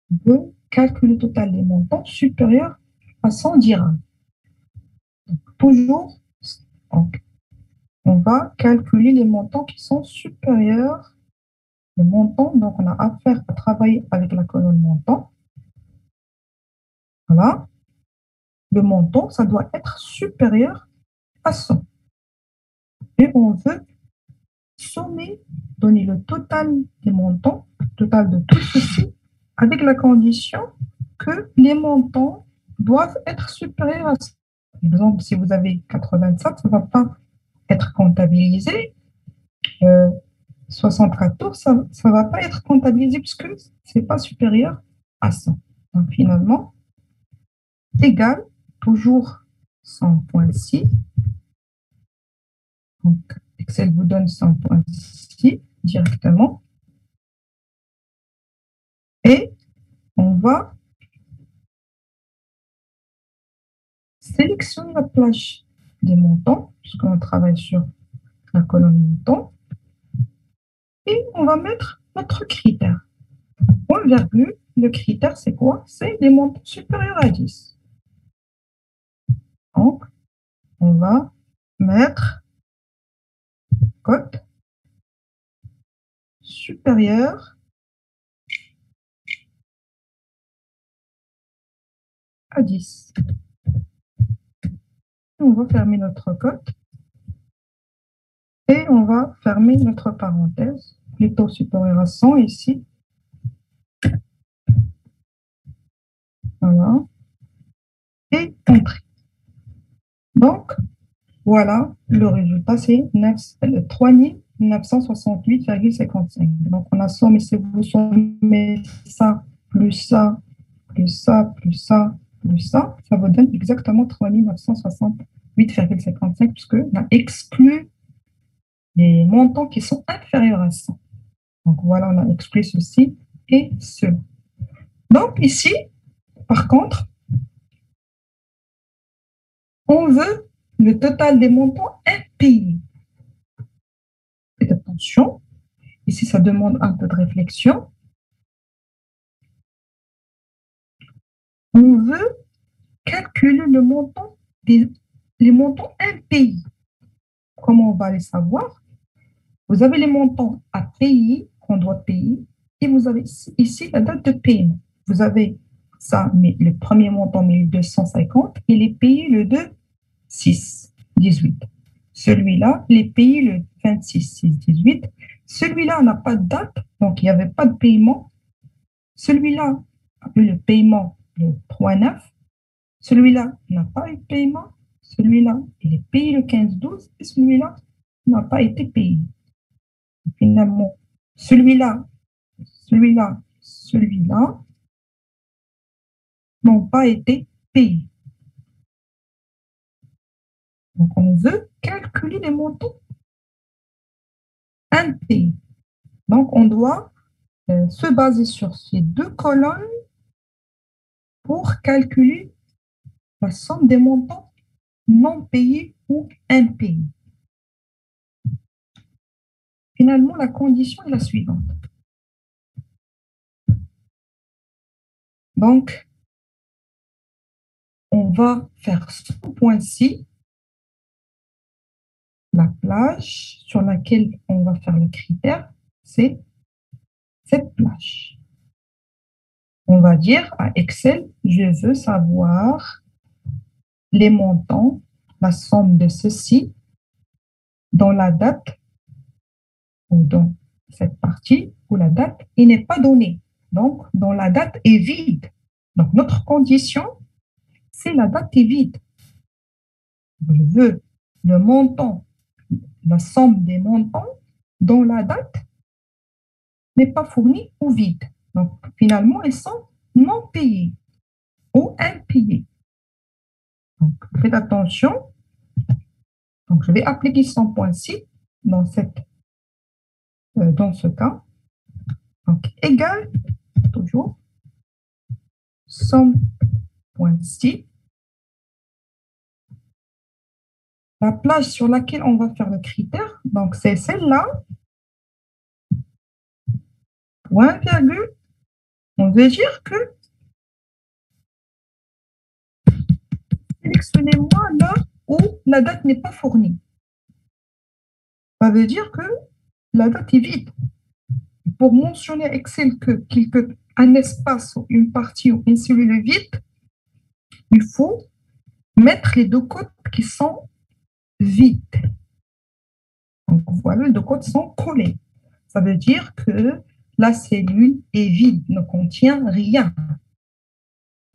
On veut calculer le total des montants supérieurs à 100 dirhams. Toujours, on va calculer les montants qui sont supérieurs au montant. Donc, on a affaire à travailler avec la colonne montant. Voilà. Le montant, ça doit être supérieur à 100. Et on veut sommer, donner le total des montants, total de tout ceci, avec la condition que les montants doivent être supérieurs à 100. Par exemple, si vous avez 87, ça ne va pas être comptabilisé. 74, ça ne va pas être comptabilisé puisque ce n'est pas supérieur à 100. Donc, finalement, égal, toujours 100.6. Donc, Excel vous donne 100.6 directement. Et on va sélectionner la plage des montants, puisqu'on travaille sur la colonne montant. Et on va mettre notre critère. Point virgule, le critère, c'est quoi? C'est les montants supérieurs à 10. Donc, on va mettre cote supérieur à 10. On va fermer notre cote et on va fermer notre parenthèse, plutôt supérieur à 100 ici. Voilà. et entrée. Donc, voilà, le résultat, c'est 3968,55. Donc, on a sommé, si vous sommez ça, plus ça, plus ça, plus ça, plus ça, ça vous donne exactement 3968,55, puisqu'on a exclu les montants qui sont inférieurs à 100. Donc, voilà, on a exclu ceci et cela. Donc, ici, par contre, on veut le total des montants impayés. Faites attention, ici, ça demande un peu de réflexion. On veut calculer le montant les montants impayés. Comment on va les savoir? Vous avez les montants à payer, qu'on doit payer, et vous avez ici la date de paiement. Vous avez ça, mais le premier montant 1250, il est payé le 2/6/18. Celui-là, il est payé le 26/6/18. Celui-là n'a pas de date, donc il n'y avait pas de paiement. Celui-là a eu le paiement le 3/9. Celui-là n'a pas eu de paiement. Celui-là, il est payé le 15/12 et celui-là n'a pas été payé. Finalement, celui-là, celui-là, celui-là n'ont pas été payés. Donc, on veut calculer les montants impayés. Donc, on doit se baser sur ces deux colonnes pour calculer la somme des montants non payés ou impayés. Finalement, la condition est la suivante. Donc, on va faire ce point-ci, la plage sur laquelle on va faire le critère, c'est cette plage. On va dire à Excel, je veux savoir les montants, la somme de ceci dans la date ou dans cette partie où la date n'est pas donnée. Donc, dont la date est vide. Donc, notre condition, c'est la date est vide. Je veux le montant, la somme des montants dont la date n'est pas fournie ou vide. Donc, finalement, ils sont non payés ou impayés. Donc, faites attention. Donc, je vais appliquer 100.6 dans ce cas. Donc, égal, toujours, somme.6. La plage sur laquelle on va faire le critère, donc c'est celle-là. Point virgule. On veut dire que sélectionnez-moi là où la date n'est pas fournie. Ça veut dire que la date est vide. Pour mentionner à Excel qu'un espace ou une partie ou une cellule vide, il faut mettre les deux côtes qui sont vides. Donc voilà, les deux côtes sont collés. Ça veut dire que la cellule est vide, ne contient rien.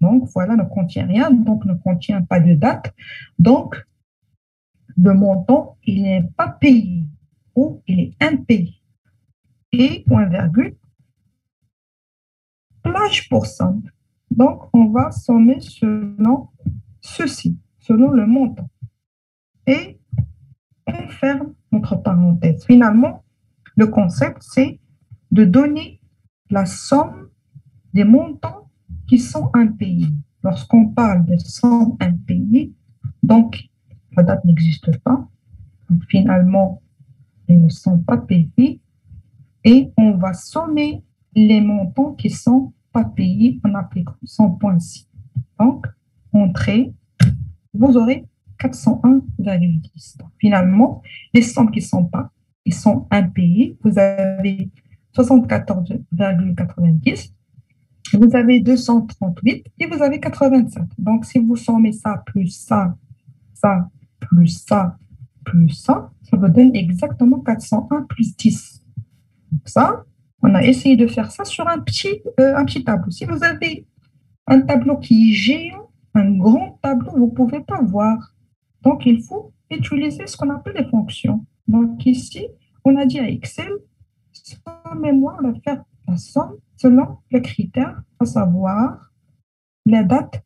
Donc voilà, ne contient rien, donc ne contient pas de date. Donc, le montant, il n'est pas payé ou il est impayé. Et point virgule, plage pour somme. Donc, on va sommer selon ceci, selon le montant. Et on ferme notre parenthèse. Finalement, le concept, c'est de donner la somme des montants qui sont impayés. Lorsqu'on parle de somme impayée, donc la date n'existe pas. Donc, finalement, ils ne sont pas payés. Et on va sommer les montants qui ne sont pas payés en appliquant 100.6. Donc, entrée, vous aurez 401,10. Finalement, les sommes qui ne sont pas, ils sont impayés. Vous avez 74,90. Vous avez 238 et vous avez 87. Donc, si vous sommez ça, plus ça, ça, plus ça, plus ça, ça vous donne exactement 401 plus 10. Donc ça, on a essayé de faire ça sur un petit tableau. Si vous avez un tableau qui est géant, un grand tableau, vous ne pouvez pas voir. Donc, il faut utiliser ce qu'on appelle les fonctions. Donc, ici, on a dit à Excel, sommez-moi de faire la somme selon les critères, à savoir la date,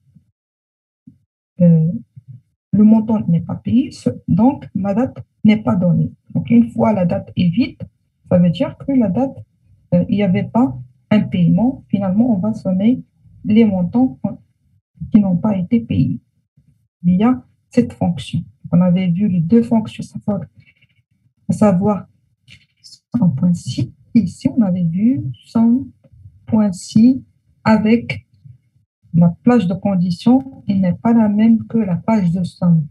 le montant n'est pas payé, donc la date n'est pas donnée. Donc, une fois la date est vide, ça veut dire que la date, il n'y avait pas un paiement. Finalement, on va sommer les montants qui n'ont pas été payés via cette fonction. On avait vu les deux fonctions, à savoir 100.6. Ici, on avait vu 100.6 avec la plage de condition, il n'est pas la même que la plage de somme.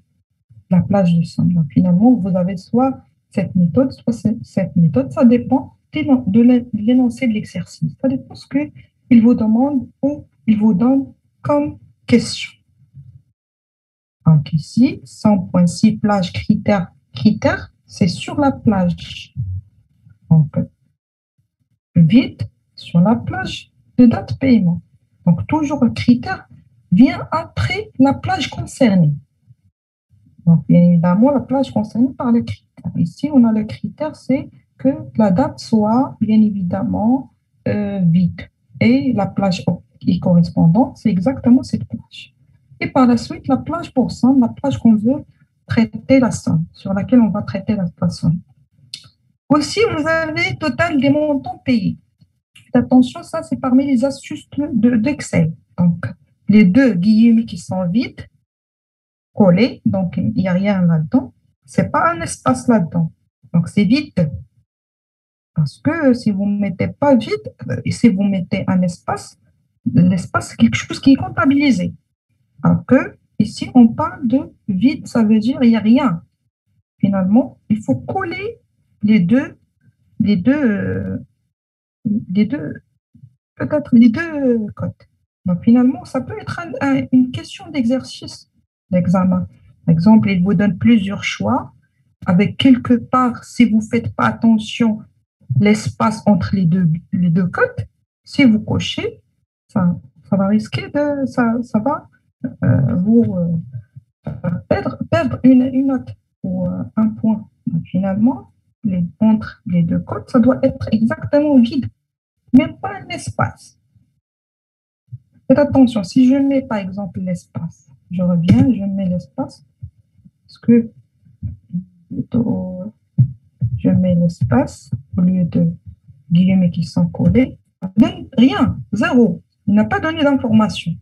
La plage de somme. Donc, finalement, vous avez soit cette méthode, soit cette méthode. Ça dépend de l'énoncé de l'exercice. Ça dépend ce qu'il vous demande ou il vous donne comme question. Donc, ici, 100.6 plage critère. Critère, c'est sur la plage. Donc, vide sur la plage de date paiement. Donc, toujours le critère vient après la plage concernée. Donc, bien évidemment, la plage concernée par le critère. Ici, on a le critère, c'est que la date soit, bien évidemment, vide. Et la plage qui est correspondante, c'est exactement cette plage. Et par la suite, la plage pour somme, la plage qu'on veut traiter la somme, sur laquelle on va traiter la somme. Aussi, vous avez total des montants payés. Attention, ça, c'est parmi les astuces d'Excel. Donc, les deux guillemets qui sont vides, collés, donc il n'y a rien là-dedans. Ce n'est pas un espace là-dedans. Donc, c'est vide. Parce que si vous ne mettez pas vide, et si vous mettez un espace, l'espace, c'est quelque chose qui est comptabilisé. Alors que ici, on parle de vide, ça veut dire il n'y a rien. Finalement, il faut coller les deux, peut-être les deux codes. Donc, finalement, ça peut être une question d'exercice d'examen. Par exemple, il vous donne plusieurs choix avec quelque part, si vous ne faites pas attention, l'espace entre les deux codes, si vous cochez, ça va risquer ça va vous perdre une note ou un point. Donc, finalement, entre les deux codes, ça doit être exactement vide, même pas un espace. Faites attention, si je mets par exemple l'espace, je reviens, je mets l'espace, parce que plutôt, je mets l'espace au lieu de guillemets qui sont collés, ça donne rien, zéro. Il n'a pas donné d'information.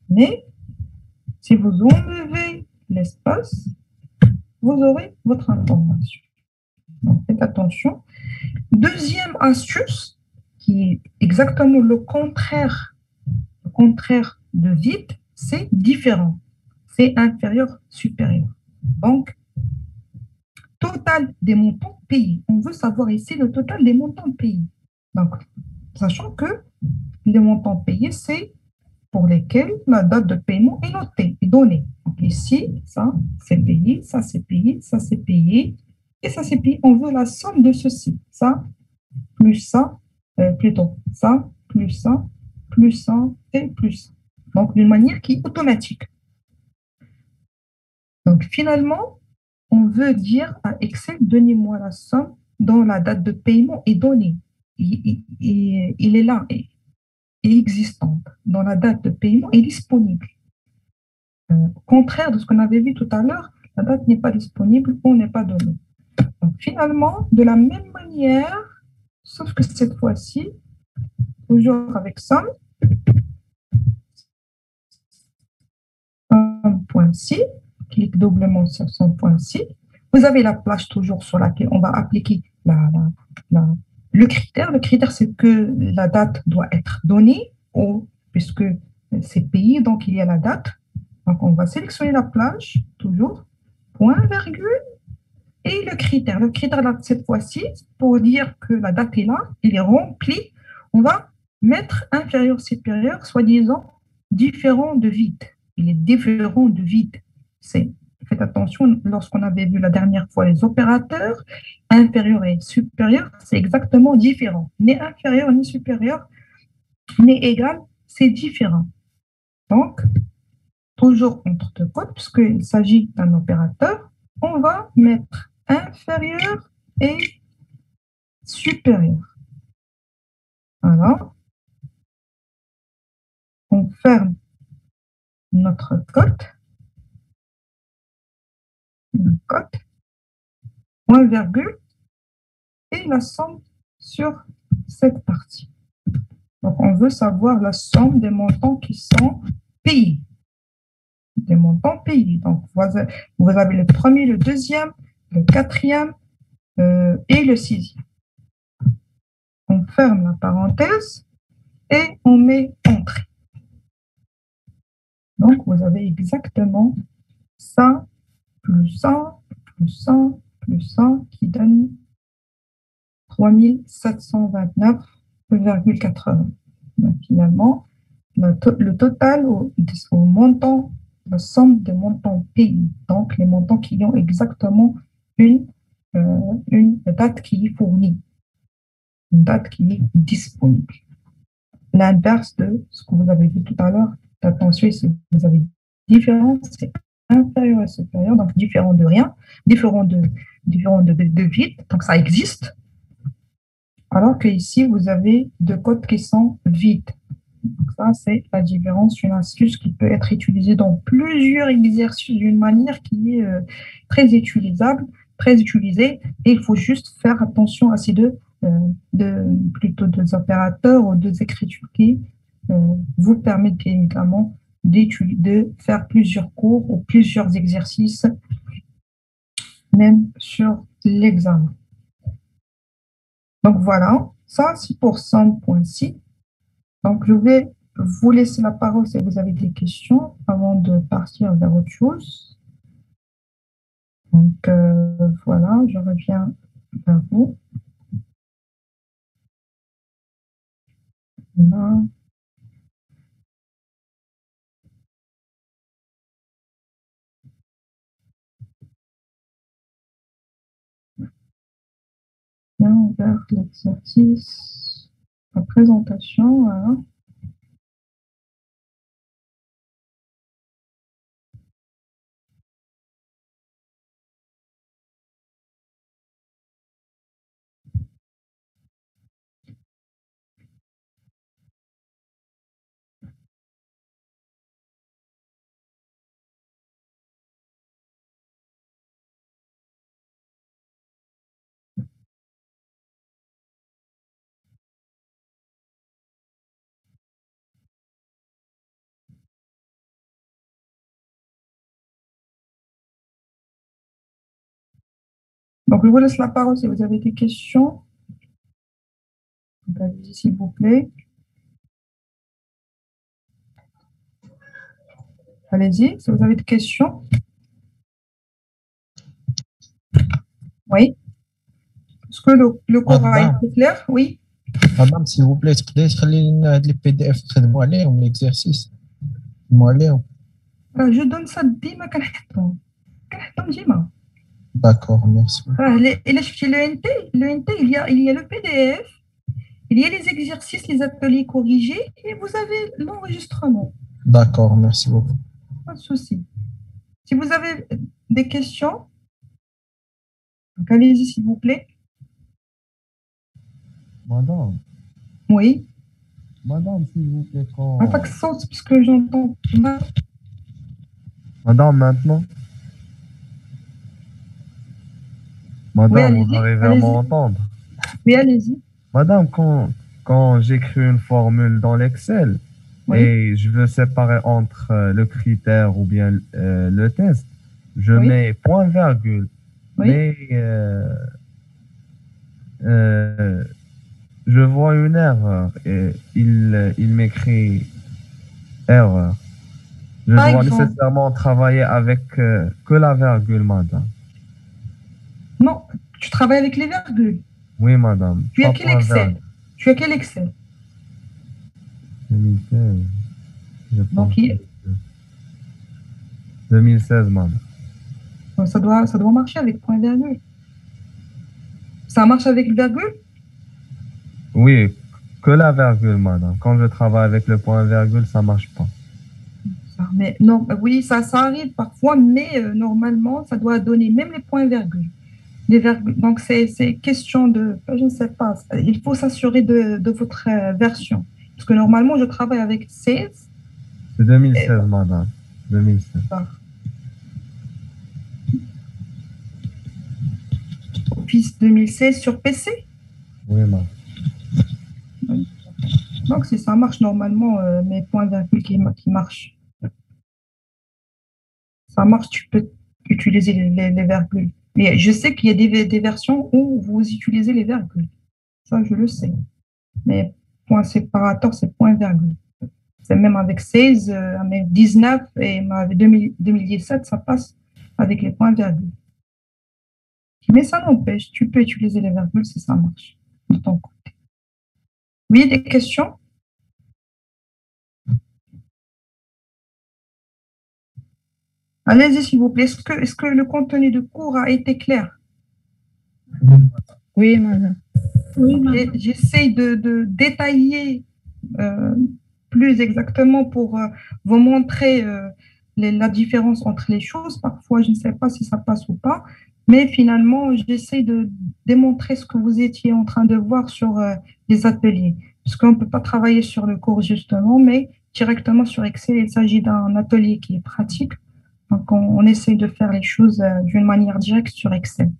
Mais si vous enlevez l'espace, vous aurez votre information. Donc, faites attention. Deuxième astuce, qui est exactement le contraire de vide, c'est différent. C'est inférieur, supérieur. Donc, total des montants payés. On veut savoir ici le total des montants payés. Donc, sachant que les montants payés, c'est pour lesquels la date de paiement est notée, est donnée. Donc ici, ça, c'est payé, ça, c'est payé, ça, c'est payé, et ça, c'est payé. On veut la somme de ceci. Ça, plus ça, plutôt ça, plus ça, plus ça, et plus ça. Donc, d'une manière qui est automatique. Donc, finalement, on veut dire à Excel, donnez-moi la somme dont la date de paiement est donnée. Il est là, est existante. Dans la date de paiement est disponible. Au contraire de ce qu'on avait vu tout à l'heure, la date n'est pas disponible ou n'est pas donnée. Donc, finalement, de la même manière, sauf que cette fois-ci, toujours avec somme, 1.6, clique doublement sur 100.6, vous avez la plage toujours sur laquelle on va appliquer le critère. Le critère, c'est que la date doit être donnée, puisque c'est payé, donc il y a la date. Donc, on va sélectionner la plage, toujours, point, virgule, et le critère. Le critère, là, cette fois-ci, pour dire que la date est là, il est rempli, on va mettre inférieur, supérieur, soi-disant différent de vide. Il est différent de vide. Faites attention, lorsqu'on avait vu la dernière fois les opérateurs, inférieur et supérieur, c'est exactement différent. Ni inférieur, ni supérieur, ni égal, c'est différent. Donc, toujours entre deux cotes, puisqu'il s'agit d'un opérateur, on va mettre inférieur et supérieur. Alors, on ferme notre cote, une cote, point virgule, et la somme sur cette partie. Donc, on veut savoir la somme des montants qui sont payés. Des montants payés. Donc, vous avez le premier, le deuxième, le quatrième et le sixième. On ferme la parenthèse et on met entrée. Donc, vous avez exactement ça, plus 100, plus 100, plus 100, qui donne 3729,80. Donc, finalement, le total au montant, la somme des montants payés, donc les montants qui ont exactement une date qui est fournie, une date qui est disponible. L'inverse de ce que vous avez vu tout à l'heure, attention, si vous avez différent, c'est inférieur et supérieur, donc différent de rien, différent de vide, donc ça existe. Alors que ici, vous avez deux codes qui sont vides. Donc ça, c'est la différence, une astuce qui peut être utilisée dans plusieurs exercices d'une manière qui est très utilisable, très utilisée. Et il faut juste faire attention à ces plutôt deux opérateurs ou deux écritures qui vous permettent bien évidemment de faire plusieurs cours ou plusieurs exercices, même sur l'examen. Donc voilà, ça c'est pour 100.6. Donc je vais vous laisser la parole si vous avez des questions avant de partir vers autre chose. Donc voilà, je reviens vers vous. Là. Vers l'exercice, la présentation, voilà. Donc, je vous laisse la parole si vous avez des questions. Allez-y, s'il vous plaît. Allez-y, si vous avez des questions. Oui. Est-ce que le cours a été clair? Oui. Madame, s'il vous plaît, تقدري تخلي لنا هاد les PDF نخدموا عليهم l'exercice. نخدموا عليهم. Je donne ça ديما كنحطهم ديما. D'accord, merci. إلا شفتي le NT, il y a le PDF, il y a les exercices, les ateliers corrigés et vous avez l'enregistrement. D'accord, merci beaucoup. Pas de souci. Si vous avez des questions, allez-y s'il vous plaît. Madame. Oui. Madame, s'il vous plaît, quand... Pas que ça, parce que j'entends mal. Madame, maintenant. Madame, oui, vous arrivez à m'entendre? Oui, allez-y. Madame, quand j'écris une formule dans l'Excel et je veux séparer entre le critère ou bien le test, je mets point virgule. Mais je vois une erreur et il m'écrit erreur. Je dois nécessairement travailler avec que la virgule, madame. Non, tu travailles avec les virgules. Oui, madame. Tu as quel Excel? Tu as quel Excel? 2016. Donc, 2016, madame. Donc, ça doit marcher avec point virgule. Ça marche avec virgule? Oui, que la virgule, madame. Quand je travaille avec le point virgule, ça marche pas. Ça mais non, oui, ça arrive parfois, mais normalement, ça doit donner même les points-virgules. Les virgules. Donc, c'est question de, je ne sais pas, il faut s'assurer de votre version. Parce que normalement, je travaille avec 16. C'est 2016, madame. 2016. Office 2016 sur PC. Oui, madame. Donc, si ça marche normalement, mes points-virgules qui marchent. Ça marche, tu peux utiliser les virgules. Mais je sais qu'il y a des versions où vous utilisez les virgules. Ça, je le sais. Mais point séparateur, c'est point-virgule. C'est même avec 16, avec 19 et avec 2017, ça passe avec les points-virgules. Mais ça n'empêche, tu peux utiliser les virgules si ça marche de ton côté. Oui, des questions? Allez-y, s'il vous plaît. Est-ce que le contenu du cours a été clair? Oui, madame. Oui, j'essaie de détailler plus exactement pour vous montrer la différence entre les choses. Parfois, je ne sais pas si ça passe ou pas, mais finalement, j'essaie de démontrer ce que vous étiez en train de voir sur les ateliers. Parce qu'on ne peut pas travailler sur le cours justement, mais directement sur Excel, il s'agit d'un atelier qui est pratique. Donc, on essaie de faire les choses d'une manière directe sur Excel.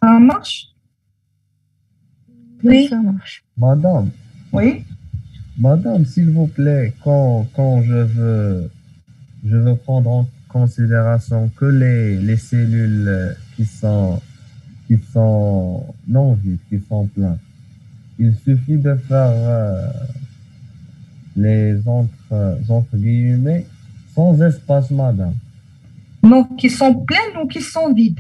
Ça marche? Oui, ça marche. Madame, Oui. madame, s'il vous plaît, quand je veux prendre en considération que les cellules qui sont non vides, qui sont pleines, il suffit de faire les entre guillemets sans espace, madame. Non, qui sont pleines ou qui sont vides.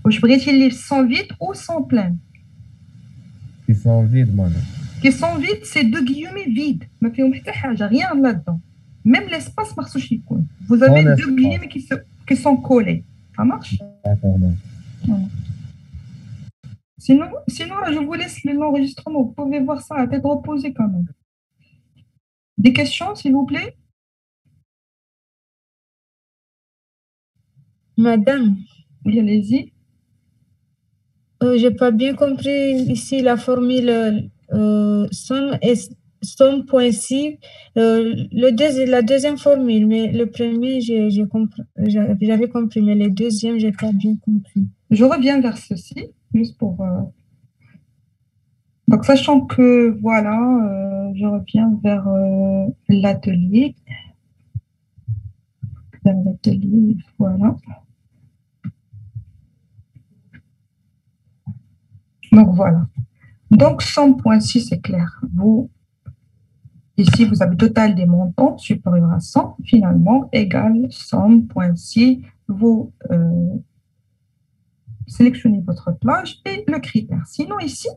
Je pourrais dire les sont vides ou sont pleines. Qui sont vides, madame. Qui sont vides, c'est deux guillemets vides. ما فيهم حتى حاجة, rien là-dedans. Même l'espace ما خصوش يكون. Vous avez Sans deux guillemets qui sont collés. Ça marche? D'accord, madame. Sinon, là, je vous laisse l'enregistrement. Vous pouvez voir ça à tête reposée quand même. Des questions, s'il vous plaît? Madame, Oui, allez-y. j'ai pas bien compris ici la formule somme.si. La deuxième formule, mais le premier, j'avais compris, mais le deuxième, j'ai pas bien compris. Je reviens vers ceci, juste pour... Donc, sachant que, voilà, je reviens vers l'atelier. Vers l'atelier, voilà. Donc, voilà. Donc, 100.6, c'est clair. Ici, vous avez total des montants supérieur à 100, finalement, égale 100.6. Vous sélectionnez votre plage et le critère. Sinon, ici,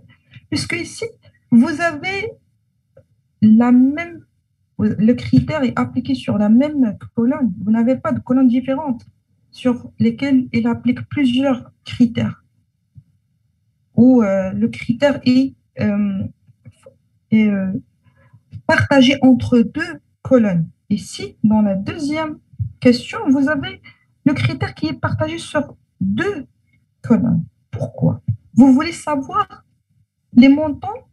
puisque ici, vous avez le critère est appliqué sur la même colonne. Vous n'avez pas de colonnes différentes sur lesquelles il applique plusieurs critères. Où le critère est partagé entre deux colonnes. Ici, dans la deuxième question, vous avez le critère qui est partagé sur deux colonnes. Pourquoi? Vous voulez savoir les montants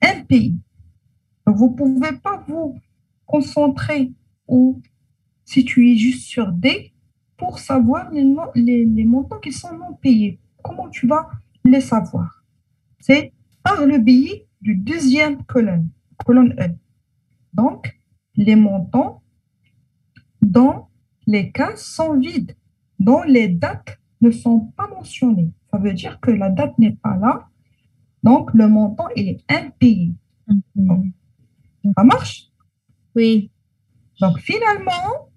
impayés. Donc, vous ne pouvez pas vous concentrer ou situer juste sur D pour savoir les montants qui sont non payés. Comment tu vas les savoir? C'est par le biais du deuxième colonne L. Donc, les montants dans les cas sont vides, dont les dates ne sont pas mentionnées. Ça veut dire que la date n'est pas là, donc le montant il est impayé. Donc, ça marche? Oui. Donc, finalement,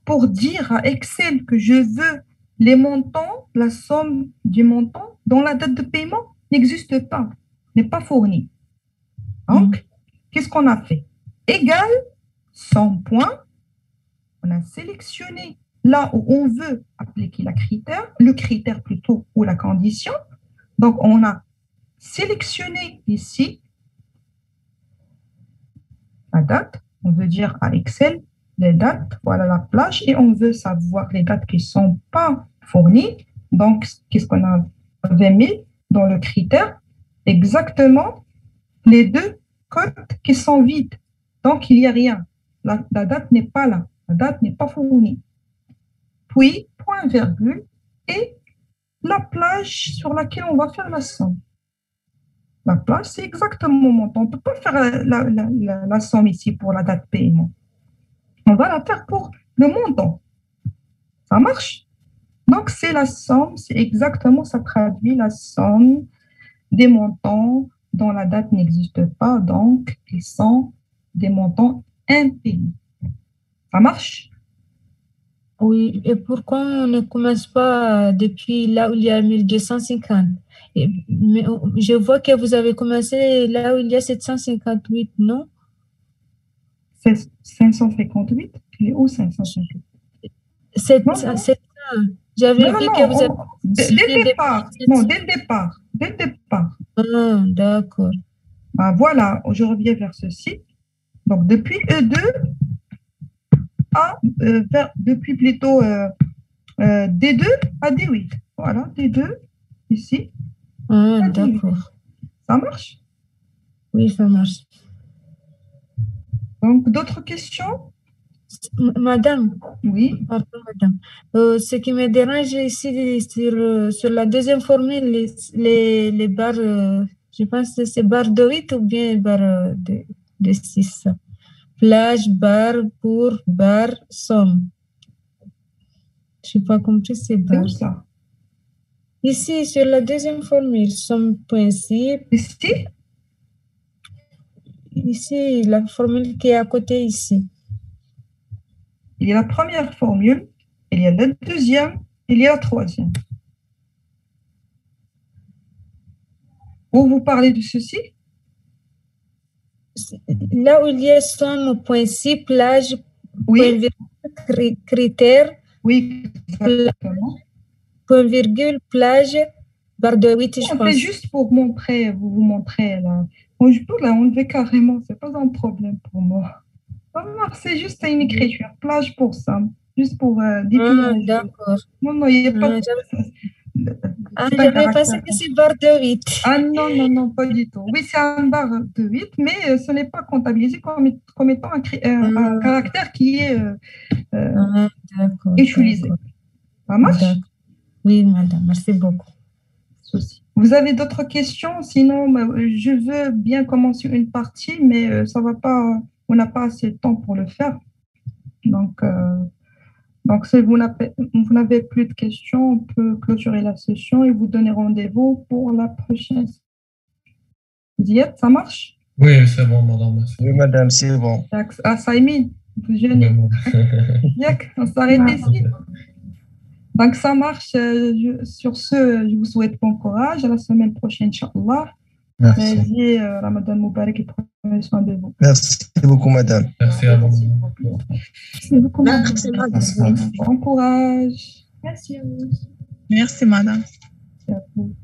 pour dire à Excel que je veux les montants, la somme du montant dont la date de paiement n'existe pas, n'est pas fournie. Donc, qu'est-ce qu'on a fait? Égal 100 points. On a sélectionné là où on veut appliquer le critère plutôt ou la condition. Donc, on a sélectionné ici la date, on veut dire à Excel les dates, voilà la plage, et on veut savoir les dates qui ne sont pas fournies. Donc, qu'est-ce qu'on avait mis dans le critère? Exactement les deux codes qui sont vides. Donc, il n'y a rien. La date n'est pas là. La date n'est pas fournie. Puis, point virgule, et la plage sur laquelle on va faire la somme. La plage, c'est exactement mon montant. On ne peut pas faire la somme ici pour la date de paiement. On va la faire pour le montant. Ça marche? Donc, c'est la somme, c'est exactement, ça traduit la somme des montants dont la date n'existe pas, donc ils sont des montants impayés. Ça marche? Oui, et pourquoi on ne commence pas depuis là où il y a 1250? Mais je vois que vous avez commencé là où il y a 758, non? C'est 558? Il est où 558? Non, non. J'avais vu que vous avez... Dès le départ. Non, dès le départ. Dès le départ. Ah, d'accord. Ben voilà, je reviens vers ceci. Donc, depuis E2 depuis plutôt D2 à D8. Voilà, D2 ici. Ah, d'accord. Ça marche? Oui, ça marche. Donc, d'autres questions? Madame, oui. Pardon, madame. Ce qui me dérange ici sur la deuxième formule, les barres, je pense que c'est barre de 8 ou bien barre de 6. Plage, barre, pour, barre, somme. Je n'ai pas compris ces barres. C'est où ça? Ici, sur la deuxième formule, somme principe. Ici? Ici, la formule qui est à côté ici. Il y a la première formule, il y a la deuxième, il y a la troisième. Vous parlez de ceci? Là où il y a somme, principe, plage, oui. Critère. Oui, exactement. Point virgule, plage, barre de 8, je pense. On fait juste pour montrer, vous montrer là. Bon, je peux là enlever carrément, c'est pas un problème pour moi. C'est juste une écriture, plage pour ça, juste pour d'accord. Non, il n'y a pas j'avais pensé que c'est barre de 8. Ah non, pas du tout. Oui, c'est un barre de 8, mais ce n'est pas comptabilisé comme étant un caractère qui est utilisé. Ça marche? Oui, madame, merci beaucoup. Vous avez d'autres questions? Sinon, je veux bien commencer une partie, mais ça va pas, on n'a pas assez de temps pour le faire. Donc si vous n'avez plus de questions, on peut clôturer la session et vous donner rendez-vous pour la prochaine. Vous y êtes? Ça marche? Oui, c'est bon, madame. Merci. Oui, madame, c'est bon. Ah, Saïmine, vous jeûnez. On s'arrête ici. Donc, ça marche. Sur ce, je vous souhaite bon courage. À la semaine prochaine, Inch'Allah. Merci. Ramadan Moubarak et prenez soin de vous. Merci beaucoup, madame. Merci à vous. Merci beaucoup, madame. Bon courage. Merci à vous. Merci, madame. Merci à vous.